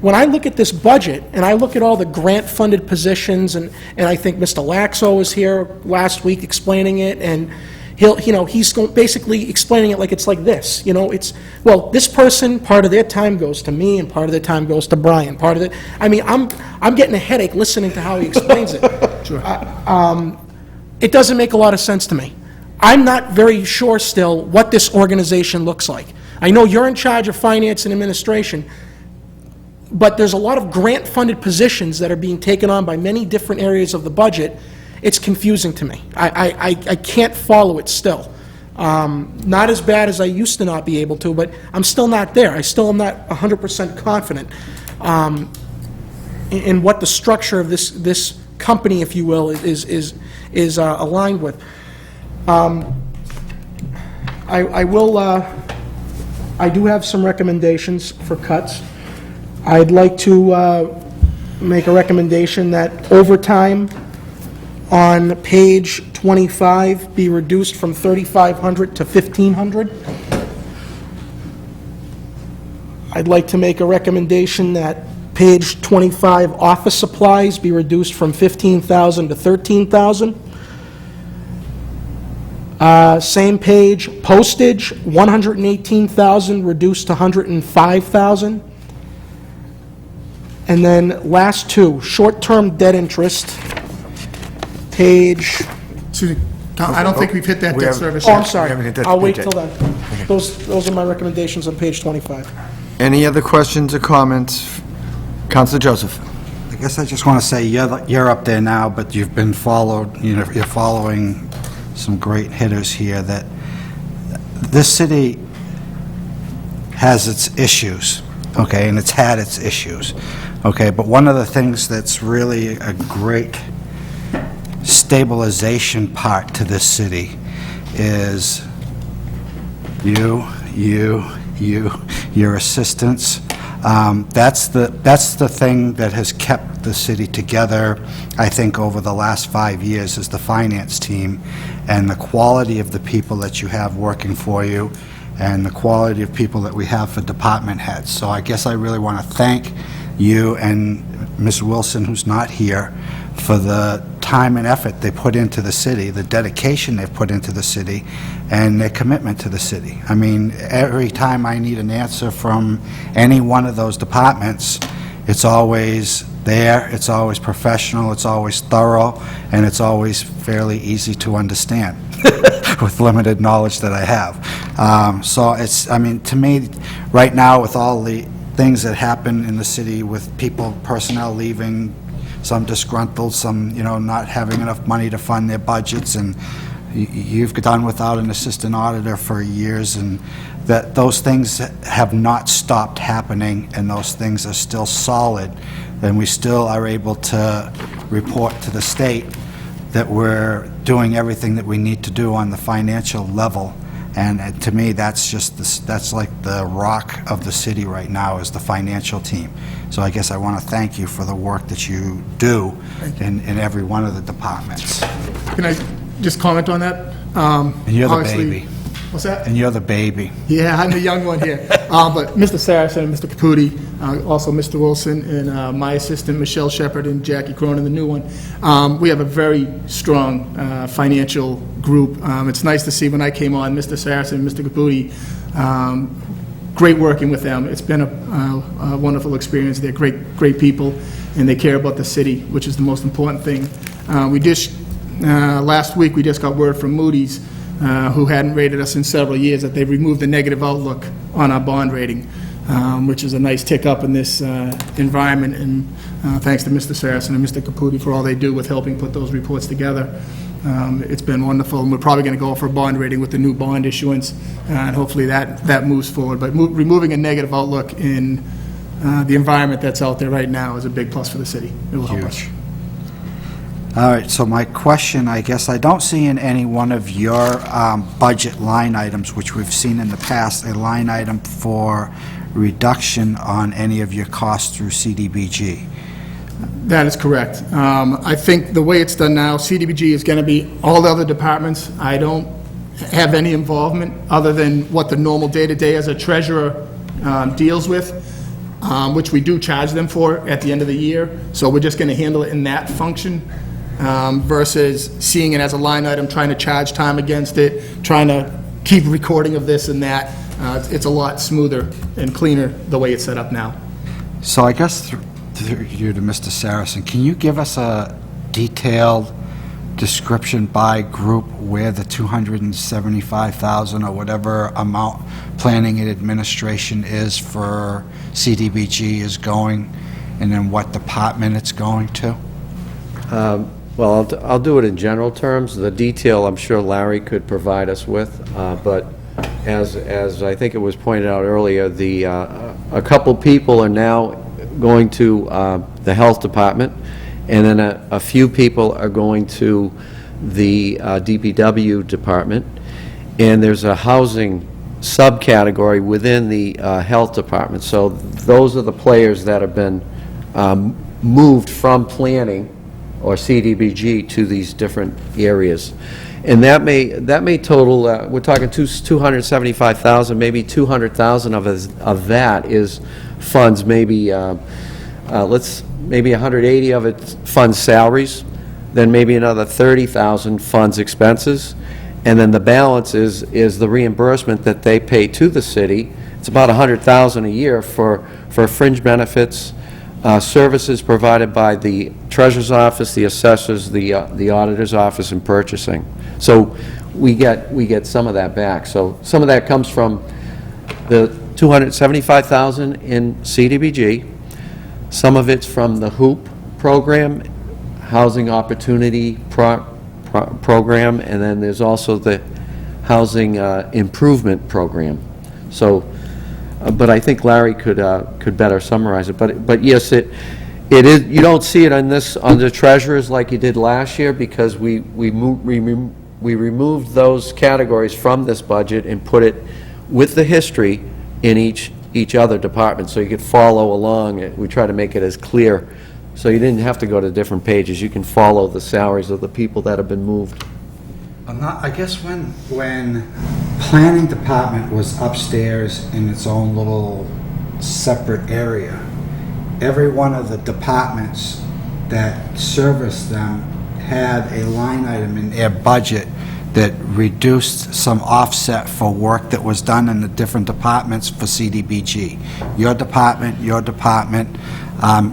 when I look at this budget, and I look at all the grant-funded positions, and I think Mr. Laxo was here last week explaining it, and he's basically explaining it like it's like this. Well, this person, part of their time goes to me, and part of their time goes to Brian. I'm getting a headache listening to how he explains it. Sure. It doesn't make a lot of sense to me. I'm not very sure still what this organization looks like. I know you're in charge of finance and administration, but there's a lot of grant-funded positions that are being taken on by many different areas of the budget. It's confusing to me. I can't follow it still. Not as bad as I used to not be able to, but I'm still not there. I still am not 100% confident in what the structure of this company, if you will, is aligned with. I do have some recommendations for cuts. I'd like to make a recommendation that overtime on page 25 be reduced from 3,500 to 1,500. I'd like to make a recommendation that page 25 office supplies be reduced from 15,000 to 13,000. Same page, postage, 118,000 reduced to 105,000. And then last 2, short-term debt interest, page, excuse me, I don't think we've hit that debt service. Oh, I'm sorry. I'll wait till then. Those are my recommendations on page 25. Any other questions or comments? Councilor Joseph. I guess I just want to say, you're up there now, but you've been followed, you're following some great hitters here, that this city has its issues, okay, and it's had its issues, okay, but one of the things that's really a great stabilization part to this city is your assistants. That's the thing that has kept the city together, I think, over the last 5 years, is the finance team and the quality of the people that you have working for you and the quality of people that we have for department heads. So I guess I really want to thank you and Ms. Wilson, who's not here, for the time and effort they put into the city, the dedication they've put into the city, and their commitment to the city. I mean, every time I need an answer from any one of those departments, it's always there, it's always professional, it's always thorough, and it's always fairly easy to understand with limited knowledge that I have. So it's, I mean, to me, right now, with all the things that happen in the city with personnel leaving, some disgruntled, some, not having enough money to fund their budgets, and you've done without an assistant auditor for years, and that those things have not stopped happening, and those things are still solid, and we still are able to report to the state that we're doing everything that we need to do on the financial level. And to me, that's just that's like the rock of the city right now, is the financial team. So I guess I want to thank you for the work that you do in every one of the departments. Can I just comment on that? And you're the baby. What's that? And you're the baby. Yeah, I'm the young one here. But Mr. Saracen and Mr. Caputi, also Mr. Wilson, and my assistant, Michelle Shepard, and Jackie Cronin, the new one, we have a very strong financial group. It's nice to see when I came on, Mr. Saracen and Mr. Caputi, great working with them. It's been a wonderful experience. They're great people, and they care about the city, which is the most important thing. Last week, we just got word from Moody's, who hadn't rated us in several years, that they've removed the negative outlook on our bond rating, which is a nice tick up in this environment, and thanks to Mr. Saracen and Mr. Caputi for all they do with helping put those reports together. It's been wonderful, and we're probably going to go for a bond rating with the new bond issuance, and hopefully that moves forward. But removing a negative outlook in the environment that's out there right now is a big plus for the city. It will help us. All right, so my question, I guess, I don't see in any one of your budget line items, which we've seen in the past, a line item for reduction on any of your costs through CDBG. That is correct. I think the way it's done now, CDBG is going to be all the other departments. I don't have any involvement other than what the normal day-to-day as a treasurer deals with, which we do charge them for at the end of the year. So we're just going to handle it in that function versus seeing it as a line item, trying to charge time against it, trying to keep recording of this and that. It's a lot smoother and cleaner the way it's set up now. So I guess through you to Mr. Saracen, can you give us a detailed description by group where the $275,000 or whatever amount planning and administration is for CDBG is going, and then what department it's going to? Well, I'll do it in general terms. The detail, I'm sure Larry could provide us with, but as I think it was pointed out earlier, a couple people are now going to the health department, and then a few people are going to the DPW department, and there's a housing subcategory within the health department. So those are the players that have been moved from planning or CDBG to these different areas. And that may total, we're talking 275,000, maybe 200,000 of that is funds, maybe 180 of it funds salaries, then maybe another 30,000 funds expenses, and then the balance is the reimbursement that they pay to the city. It's about 100,000 a year for fringe benefits, services provided by the treasurer's office, the assessors, the auditor's office, and purchasing. So we get some of that back. So some of that comes from the $275,000 in CDBG. Some of it's from the HOOP program, Housing Opportunity Program, and then there's also the Housing Improvement Program. So, but I think Larry could better summarize it. But yes, it is. You don't see it on this under treasurers like you did last year, because we removed those categories from this budget and put it with the history in each other department, so you could follow along. We try to make it as clear, so you didn't have to go to different pages. You can follow the salaries of the people that have been moved. I guess when planning department was upstairs in its own little separate area, every one of the departments that serviced them had a line item in their budget that reduced some offset for work that was done in the different departments for CDBG. Your department,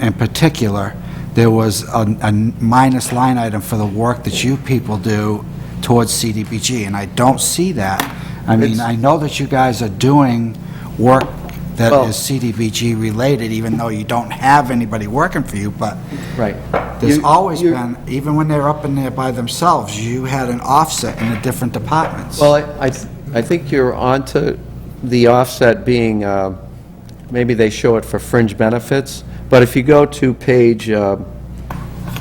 in particular, there was a minus line item for the work that you people do towards CDBG, and I don't see that. I mean, I know that you guys are doing work that is CDBG related, even though you don't have anybody working for you, but Right. there's always been, even when they're up in there by themselves, you had an offset in the different departments. Well, I think you're onto the offset being, maybe they show it for fringe benefits, but if you go to page, the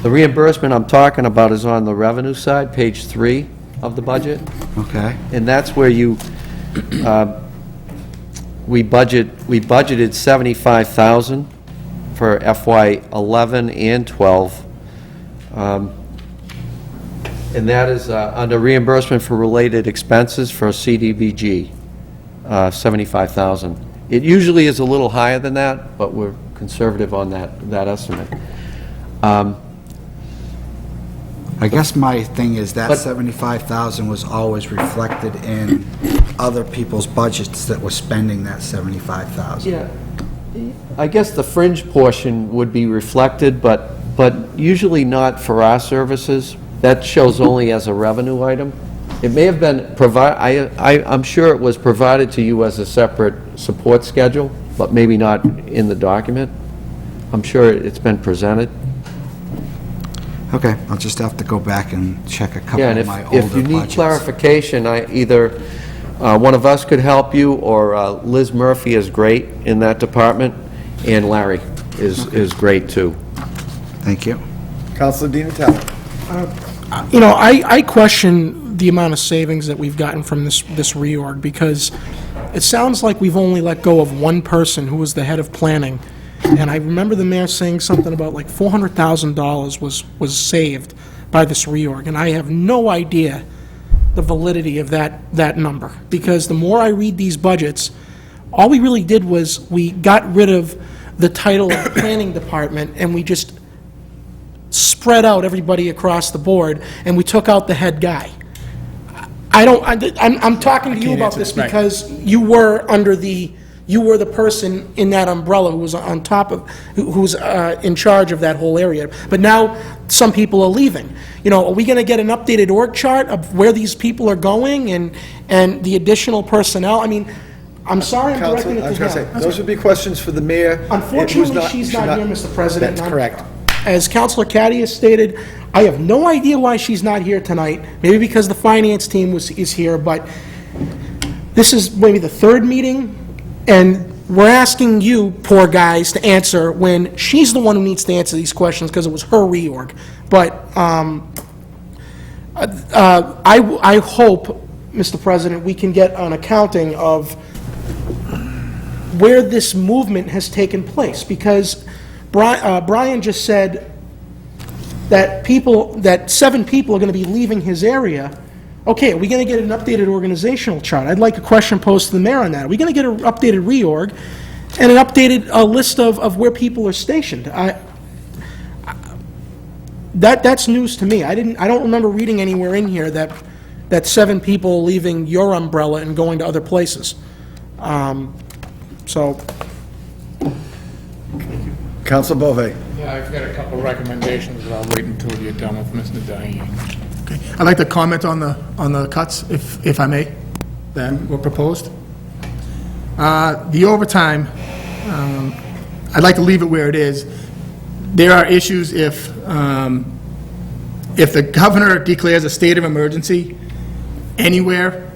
reimbursement I'm talking about is on the revenue side, page 3 of the budget. Okay. And that's where we budgeted 75,000 for FY11 and 12. And that is under reimbursement for related expenses for CDBG, 75,000. It usually is a little higher than that, but we're conservative on that estimate. I guess my thing is that But- 75,000 was always reflected in other people's budgets that were spending that 75,000. Yeah, I guess the fringe portion would be reflected, but usually not for our services. That shows only as a revenue item. It may have been I'm sure it was provided to you as a separate support schedule, but maybe not in the document. I'm sure it's been presented. Okay, I'll just have to go back and check a couple Yeah, and of my older if you need budgets. clarification, either one of us could help you, or Liz Murphy is great in that department, and Larry is great, too. Thank you. Counselor Di Natale. You know, I question the amount of savings that we've gotten from this reorg, because it sounds like we've only let go of one person who was the head of planning. And I remember the mayor saying something about like $400,000 was saved by this reorg, and I have no idea the validity of that number, because the more I read these budgets, all we really did was we got rid of the title of the planning department, and we just spread out everybody across the board, and we took out the head guy. I'm talking to you about this because you were the person in that umbrella who was on top of, who's in charge of that whole area. But now, some people are leaving. You know, are we going to get an updated org chart of where these people are going and the additional personnel? I mean, I'm sorry I'm directing it to him. I was going to say, those would be questions for the mayor. Unfortunately, she's not here, Mr. President. That's correct. As Councilor Caddy has stated, I have no idea why she's not here tonight. Maybe because the finance team is here, but this is maybe the third meeting, and we're asking you, poor guys, to answer when she's the one who needs to answer these questions, because it was her reorg. But I hope, Mr. President, we can get an accounting of where this movement has taken place, because Brian just said that 7 people are going to be leaving his area. Okay, are we going to get an updated organizational chart? I'd like a question posed to the mayor on that. Are we going to get an updated reorg and an updated list of where people are stationed? That's news to me. I don't remember reading anywhere in here that 7 people are leaving your umbrella and going to other places. So. Councilor Bove. Yeah, I've got a couple of recommendations, but I'll wait until you're done with Mr. Dahey. Okay. I'd like to comment on the cuts, if I may, that were proposed. The overtime, I'd like to leave it where it is. There are issues if the governor declares a state of emergency anywhere,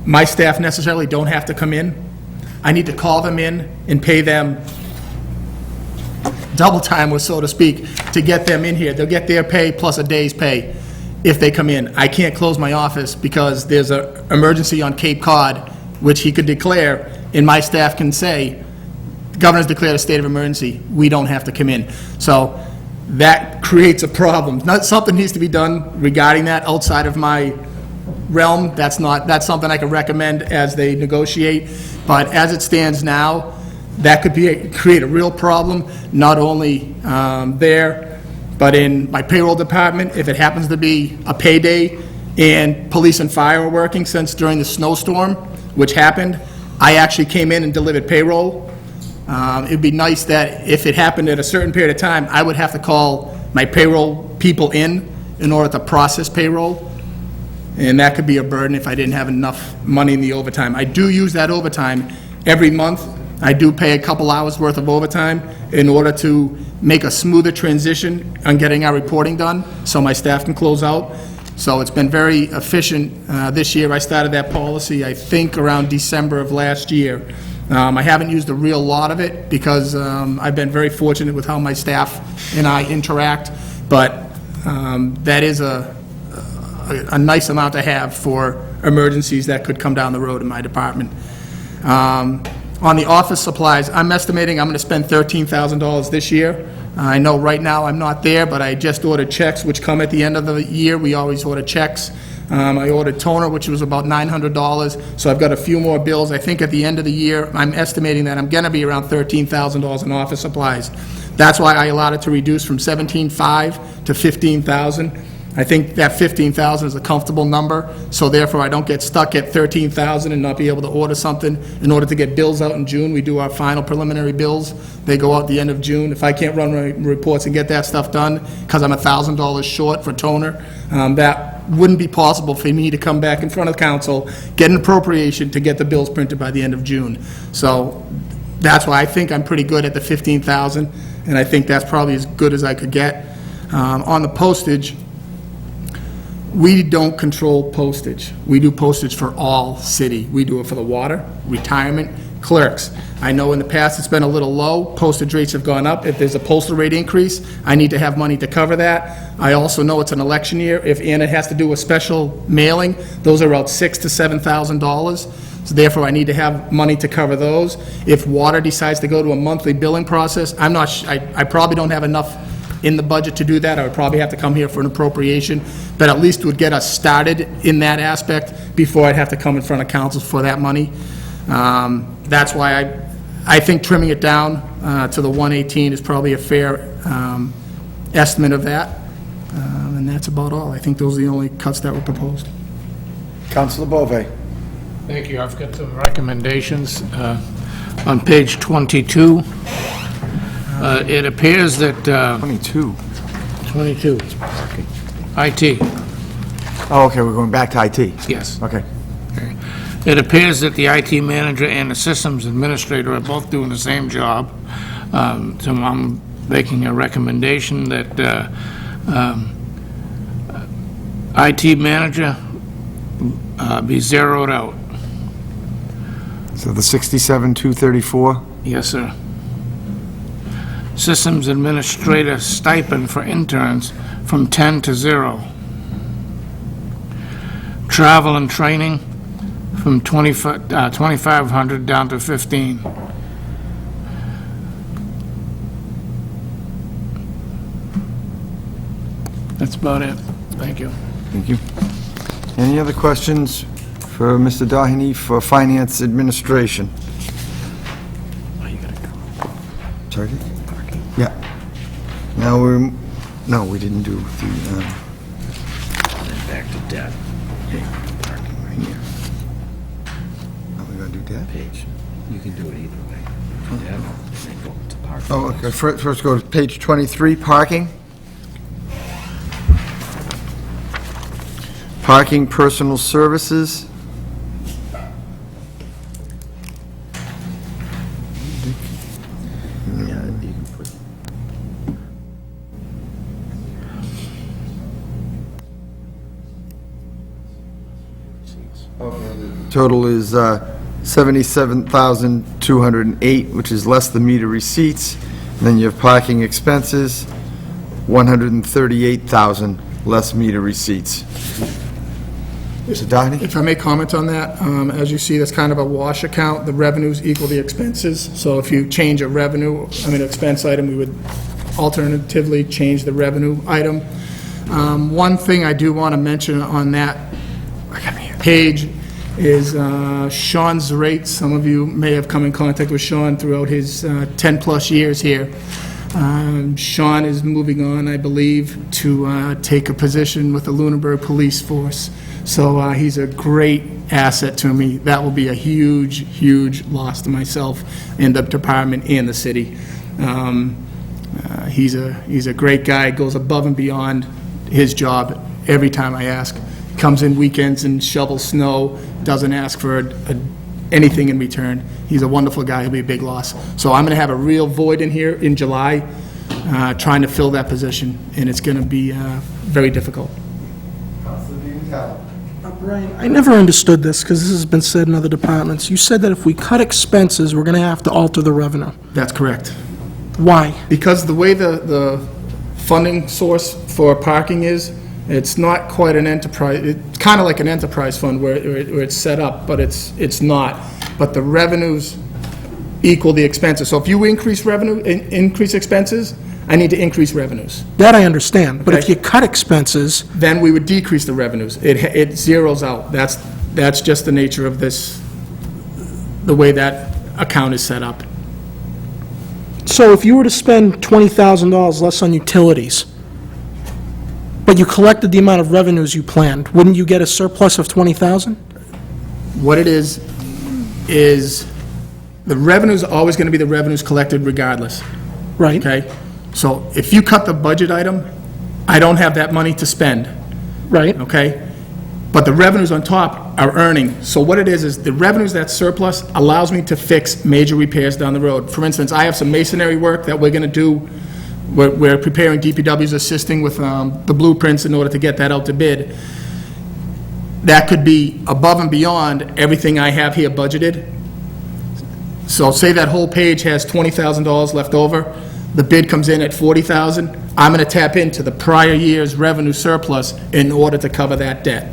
my staff necessarily don't have to come in. I need to call them in and pay them double time, so to speak, to get them in here. They'll get their pay plus a day's pay if they come in. I can't close my office because there's an emergency on Cape Cod, which he could declare, and my staff can say, the governor's declared a state of emergency, we don't have to come in. So that creates a problem. Something needs to be done regarding that outside of my realm. That's something I can recommend as they negotiate. But as it stands now, that could create a real problem, not only there, but in my payroll department. If it happens to be a payday and police and fire are working, since during the snowstorm, which happened, I actually came in and delivered payroll. It'd be nice that if it happened at a certain period of time, I would have to call my payroll people in order to process payroll. And that could be a burden if I didn't have enough money in the overtime. I do use that overtime every month. I do pay a couple hours worth of overtime in order to make a smoother transition on getting our reporting done so my staff can close out. So it's been very efficient this year. I started that policy, I think, around December of last year. I haven't used a real lot of it because I've been very fortunate with how my staff and I interact, but that is a nice amount to have for emergencies that could come down the road in my department. On the office supplies, I'm estimating I'm going to spend $13,000 this year. I know right now I'm not there, but I just ordered checks, which come at the end of the year. We always order checks. I ordered toner, which was about $900, so I've got a few more bills. I think at the end of the year, I'm estimating that I'm going to be around $13,000 in office supplies. That's why I allowed it to reduce from $17,500 to $15,000. I think that $15,000 is a comfortable number, so therefore I don't get stuck at $13,000 and not be able to order something. In order to get bills out in June, we do our final preliminary bills. They go out the end of June. If I can't run my reports and get that stuff done because I'm $1,000 short for toner, that wouldn't be possible for me to come back in front of council, get an appropriation to get the bills printed by the end of June. So that's why I think I'm pretty good at the $15,000, and I think that's probably as good as I could get. On the postage, we don't control postage. We do postage for all city. We do it for the water, retirement, clerks. I know in the past it's been a little low. Postage rates have gone up. If there's a postal rate increase, I need to have money to cover that. I also know it's an election year. If Anna has to do a special mailing, those are about $6,000 to $7,000. So therefore, I need to have money to cover those. If water decides to go to a monthly billing process, I probably don't have enough in the budget to do that. I would probably have to come here for an appropriation, but at least it would get us started in that aspect before I'd have to come in front of council for that money. That's why I think trimming it down to the 118 is probably a fair estimate of that, and that's about all. I think those are the only cuts that were proposed. Councilor Bove. Thank you. I've got some recommendations. On page 22, it appears that... 22. 22. IT, Oh, okay, we're going back to IT. yes. Okay. It appears that the IT manager and the systems administrator are both doing the same job. So I'm making a recommendation that IT manager be zeroed out. So the 67,234? Yes, sir. Systems administrator stipend for interns from 10 to 0. Travel and training from 2,500 down to 15. That's about it. Thank you. Thank you. Any other questions for Mr. Daheny for Finance Administration? Sorry? Yeah. Now no, we didn't do the, Back to debt. parking right here. Are we gonna do that? Page. You can do it either way. Debt, then go to parking. Oh, okay, first go to page 23, parking. Parking personal services. Yeah, you can put... Total is 77,208, which is less the meter receipts. And then you have parking expenses, 138,000 less meter receipts. Mr. Doherty? If I may comment on that, as you see, that's kind of a wash account. The revenues equal the expenses. So if you change a expense item, we would alternatively change the revenue item. One thing I do want to mention on that page is Sean's rates. Some of you may have come in contact with Sean throughout his 10-plus years here. Sean is moving on, I believe, to take a position with the Lunenburg Police Force. So he's a great asset to me. That will be a huge, huge loss to myself and the department and the city. He's a great guy, goes above and beyond his job every time I ask. Comes in weekends and shovels snow, doesn't ask for anything in return. He's a wonderful guy. He'll be a big loss. So I'm going to have a real void in here in July trying to fill that position, and it's going to be very difficult. Brian, I never understood this, because this has been said in other departments. You said that if we cut expenses, we're going to have to alter the revenue. That's correct. Why? Because the way the funding source for parking is, it's not quite an enterprise, it's kind of like an enterprise fund where it's set up, but it's not. But the revenues equal the expenses. So if you increase revenue, increase expenses, I need to increase revenues. That I understand, but if Okay. you cut expenses, Then we would decrease the revenues. It zeroes out. That's just the nature of this, the way that account is set up. so if you were to spend $20,000 less on utilities, but you collected the amount of revenues you planned, wouldn't you get a surplus of 20,000? What it is the revenues are always going to be the revenues collected regardless, Right? okay? So if you cut the budget item, I don't have that money to spend, Right? okay? But the revenues on top are earning. So what it is the revenues that's surplus allows me to fix major repairs down the road. For instance, I have some masonry work that we're going to do. We're preparing, DPW's assisting with the blueprints in order to get that out to bid. That could be above and beyond everything I have here budgeted. So say that whole page has $20,000 left over, the bid comes in at $40,000, I'm going to tap into the prior year's revenue surplus in order to cover that debt.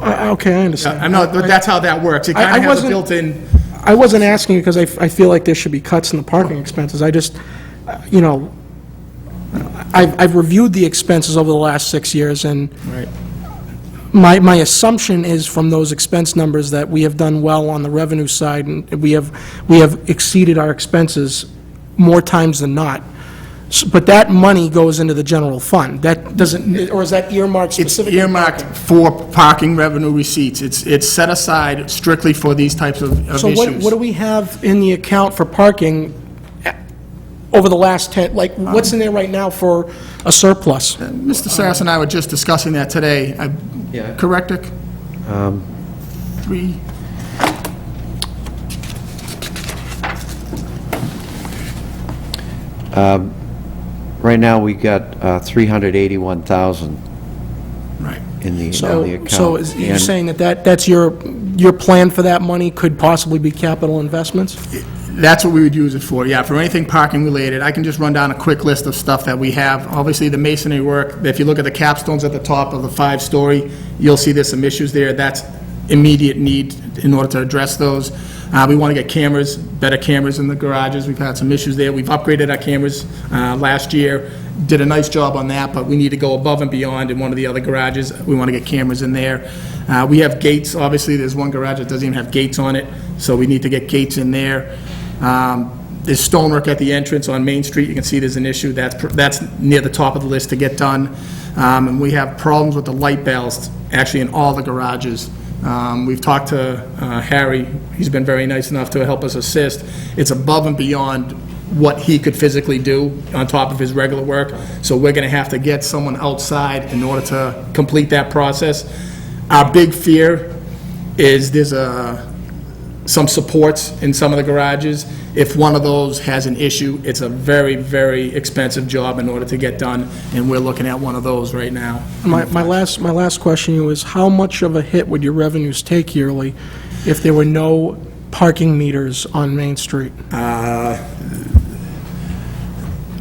Okay, I understand. I'm not, but that's how that works. It I kind of has a wasn't- built-in, I wasn't asking because I feel like there should be cuts in the parking expenses. I just, you know, I've reviewed the expenses over the last 6 years, and right. my assumption is from those expense numbers that we have done well on the revenue side, and we have exceeded our expenses more times than not. But that money goes into the general fund. That doesn't, or is that earmarked It's specifically? earmarked for parking revenue receipts. It's set aside strictly for these types of So issues. what do we have in the account for parking over the last 10, like, what's in there right now for a surplus? Mr. Saras and I were just discussing that today. Yeah. Correct, Dick? Three, Right now, we got 381,000 right. in the So, account. so is, you're And- saying that's your plan for that money could possibly be capital investments? That's what we would use it for, yeah, for anything parking related. I can just run down a quick list of stuff that we have. Obviously, the masonry work, if you look at the capstones at the top of the 5-story, you'll see there's some issues there. That's immediate need in order to address those. We want to get cameras, better cameras in the garages. We've had some issues there. We've upgraded our cameras last year, did a nice job on that, but we need to go above and beyond in one of the other garages. We want to get cameras in there. We have gates, obviously, there's one garage that doesn't even have gates on it, so we need to get gates in there. There's stonework at the entrance on Main Street. You can see there's an issue. That's near the top of the list to get done. And we have problems with the light bells, actually in all the garages. We've talked to Harry. He's been very nice enough to help us assist. It's above and beyond what he could physically do on top of his regular work. So we're going to have to get someone outside in order to complete that process. Our big fear is there's some supports in some of the garages. If one of those has an issue, it's a very, very expensive job in order to get done, and we're looking at one of those right now. My last question to you is, how much of a hit would your revenues take yearly if there were no parking meters on Main Street?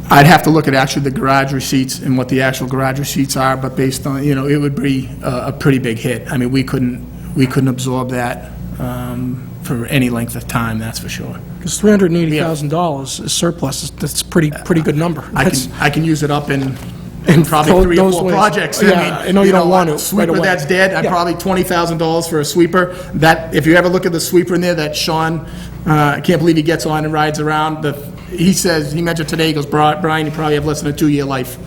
I'd have to look at actually the garage receipts and what the actual garage receipts are, but based on, it would be a pretty big hit. I mean, we couldn't absorb that for any length of time, that's for sure. Because $380,000 is surplus. That's a pretty good number. I can use it up in And probably those- 3 or those 4 ways. projects. Yeah, I know you don't want to right Sweeper away. that's dead, Yeah. probably $20,000 for a sweeper. That, if you ever look at the sweeper in there that Sean, I can't believe he gets on and rides around, he mentioned today, he goes, Brian, you probably have less than a 2-year life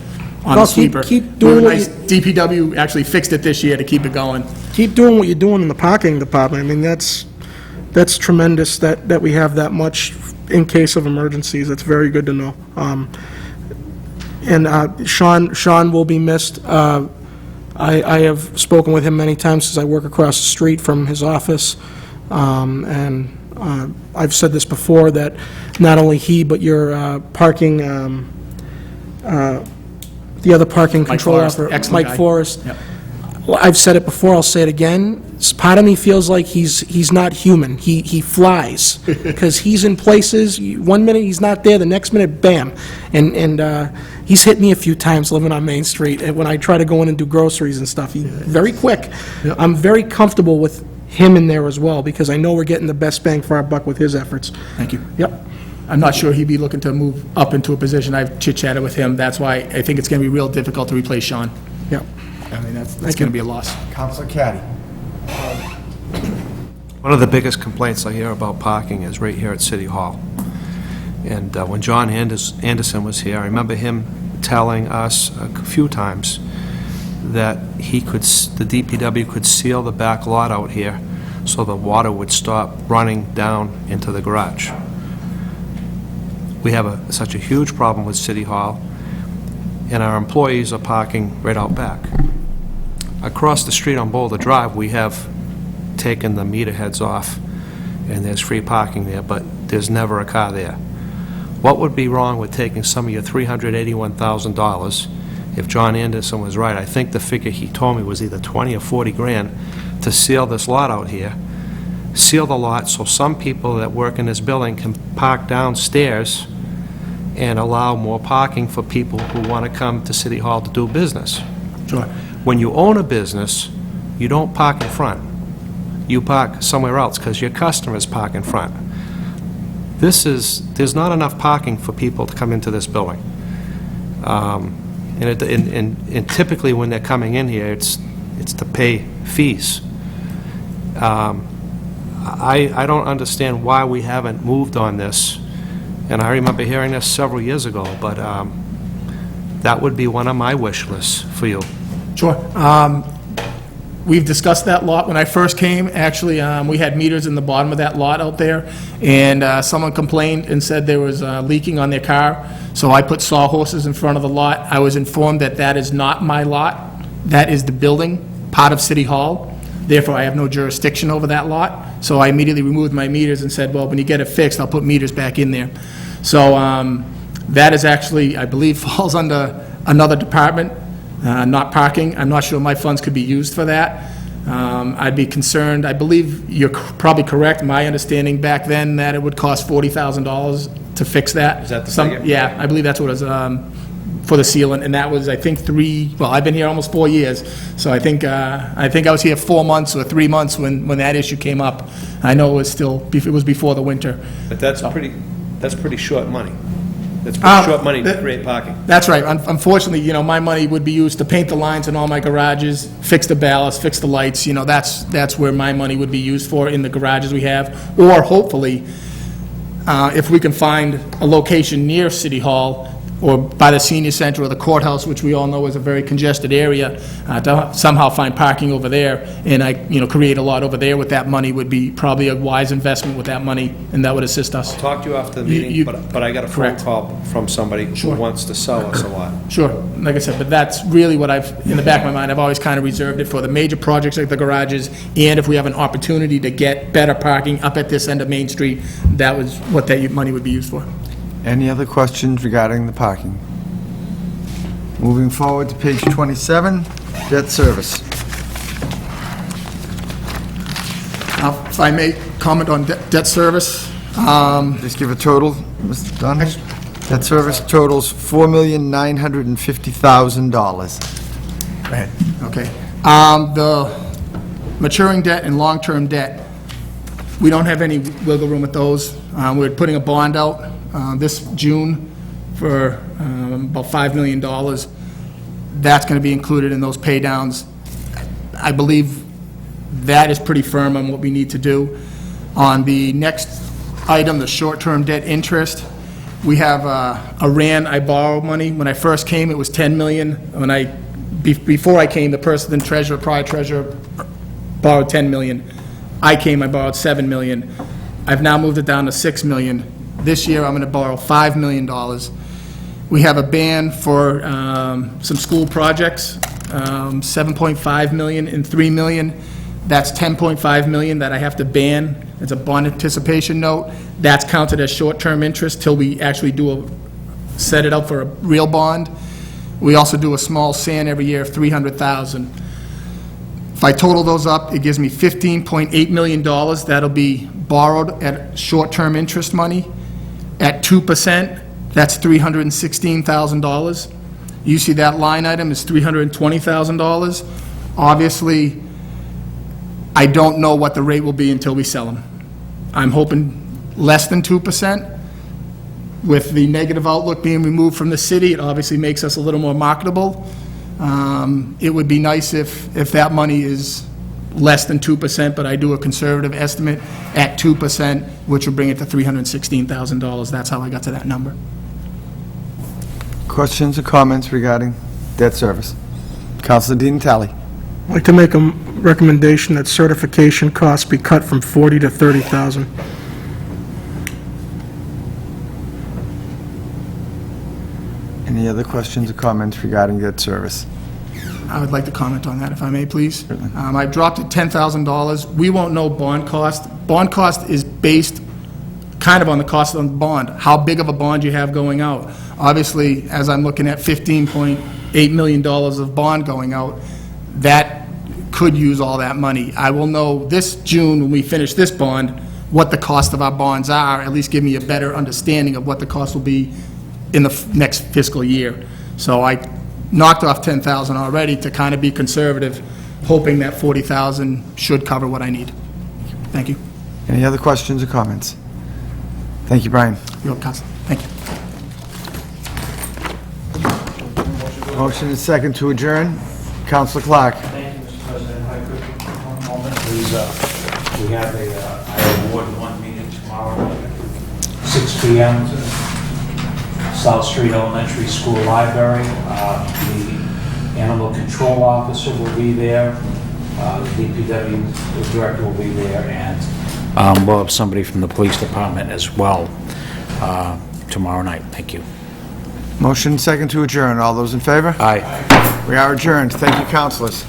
on Well, the sweeper. keep doing what you- DPW actually fixed it this year to keep it going. Keep doing what you're doing in the parking department. I mean, that's tremendous that we have that much in case of emergencies. That's very good to know. And Sean will be missed. I have spoken with him many times since I work across the street from his office. And I've said this before, that not only he, but your parking, the other parking control Forrest, officer, excellent Mike guy. Forrest. Yep. Well, I've said it before, I'll say it again. Part of me feels like he's not human. He flies, because he's in places, 1 minute he's not there, the next minute, bam. And he's hit me a few times living on Main Street, and when I try to go in and do groceries and stuff. He's very quick. I'm very comfortable with him in there as well, because I know we're getting the best bang for our buck with his efforts. Thank you. Yep. I'm not sure he'd be looking to move up into a position. I've chit-chatted with him. That's why I think it's going to be real difficult to replace Sean. Yeah. I mean, that's going to be a loss. Counselor Caddy. One of the biggest complaints I hear about parking is right here at City Hall. And when John Anderson was here, I remember him telling us a few times that the DPW could seal the back lot out here so the water would stop running down into the garage. We have such a huge problem with City Hall, and our employees are parking right out back. Across the street on Boulder Drive, we have taken the meter heads off, and there's free parking there, but there's never a car there. What would be wrong with taking some of your $381,000, if John Anderson was right? I think the figure he told me was either 20 or 40 grand to seal this lot out here. Seal the lot so some people that work in this building can park downstairs and allow more parking for people who want to come to City Hall to do business. Sure. When you own a business, you don't park in front. You park somewhere else because your customers park in front. There's not enough parking for people to come into this building. And typically when they're coming in here, it's to pay fees. I don't understand why we haven't moved on this, and I remember hearing this several years ago, but that would be one of my wish lists for you. Sure. We've discussed that lot. When I first came, actually, we had meters in the bottom of that lot out there, and someone complained and said there was leaking on their car, so I put sawhorses in front of the lot. I was informed that that is not my lot. That is the building, part of City Hall. Therefore, I have no jurisdiction over that lot. So I immediately removed my meters and said, well, when you get it fixed, I'll put meters back in there. So that is actually, I believe, falls under another department. Not parking. I'm not sure my funds could be used for that. I'd be concerned. I believe you're probably correct. My understanding back then that it would cost $40,000 to fix that. Is that the figure? Yeah, I believe that's what it was for the sealant, and that was, I think, well, I've been here almost 4 years, so I think I was here 4 months or 3 months when that issue came up. I know it was before the winter. But that's pretty short money. That's pretty short money to create parking. That's right. Unfortunately, my money would be used to paint the lines in all my garages, fix the ballast, fix the lights. That's where my money would be used for in the garages we have. Or hopefully, if we can find a location near City Hall or by the senior center or the courthouse, which we all know is a very congested area, to somehow find parking over there and create a lot over there with that money would be probably a wise investment with that money, and that would assist us. Talk to you after the meeting, but I got a phone Correct. call from somebody who wants to sell us a lot. Sure, like I said, but that's really what in the back of my mind, I've always kind of reserved it for the major projects like the garages, and if we have an opportunity to get better parking up at this end of Main Street, that was what that money would be used for. Any other questions regarding the parking? Moving forward to page 27, debt service. If I may comment on debt service, Just give a total, Mr. Dunn. Debt service totals $4,950,000. Go ahead. Okay. The maturing debt and long-term debt, we don't have any wiggle room with those. We're putting a bond out this June for about $5 million. That's going to be included in those pay downs. I believe that is pretty firm on what we need to do. On the next item, the short-term debt interest, we have I borrow money. When I first came, it was $10 million. Before I came, the person, prior treasurer, borrowed $10 million. I came, I borrowed $7 million. I've now moved it down to $6 million. This year, I'm going to borrow $5 million. We have a ban for some school projects, $7.5 million and $3 million. That's $10.5 million that I have to ban. It's a bond anticipation note. That's counted as short-term interest till we actually set it up for a real bond. We also do a small sand every year of $300,000. If I total those up, it gives me $15.8 million. That'll be borrowed at short-term interest money. At 2%, that's $316,000. You see that line item is $320,000. Obviously, I don't know what the rate will be until we sell them. I'm hoping less than 2%. With the negative outlook being removed from the city, it obviously makes us a little more marketable. It would be nice if that money is less than 2%, but I do a conservative estimate at 2%, which would bring it to $316,000. That's how I got to that number. Questions or comments regarding debt service? Counselor Dean Talley. I'd like to make a recommendation that certification costs be cut from $40,000 to $30,000. Any other questions or comments regarding debt service? I would like to comment on that, if I may, please. I dropped it $10,000. We won't know bond cost. Bond cost is based kind of on the cost of the bond, how big of a bond you have going out. Obviously, as I'm looking at $15.8 million of bond going out, that could use all that money. I will know this June, when we finish this bond, what the cost of our bonds are, at least give me a better understanding of what the cost will be in the next fiscal year. So I knocked off 10,000 already to kind of be conservative, hoping that 40,000 should cover what I need. Thank you. Any other questions or comments? Thank you, Brian. You're welcome, Council. Thank you. Motion is second to adjourn. Counselor Clark. Thank you, Mr. President. If I could, one moment, please. We have I award one meeting tomorrow, 6 p.m. South Street Elementary School Library. The Animal Control Officer will be there. The DPW Director will be there, and we'll have somebody from the Police Department as well tomorrow night. Thank you. Motion second to adjourn. All those in favor? Aye. We are adjourned. Thank you, councilors.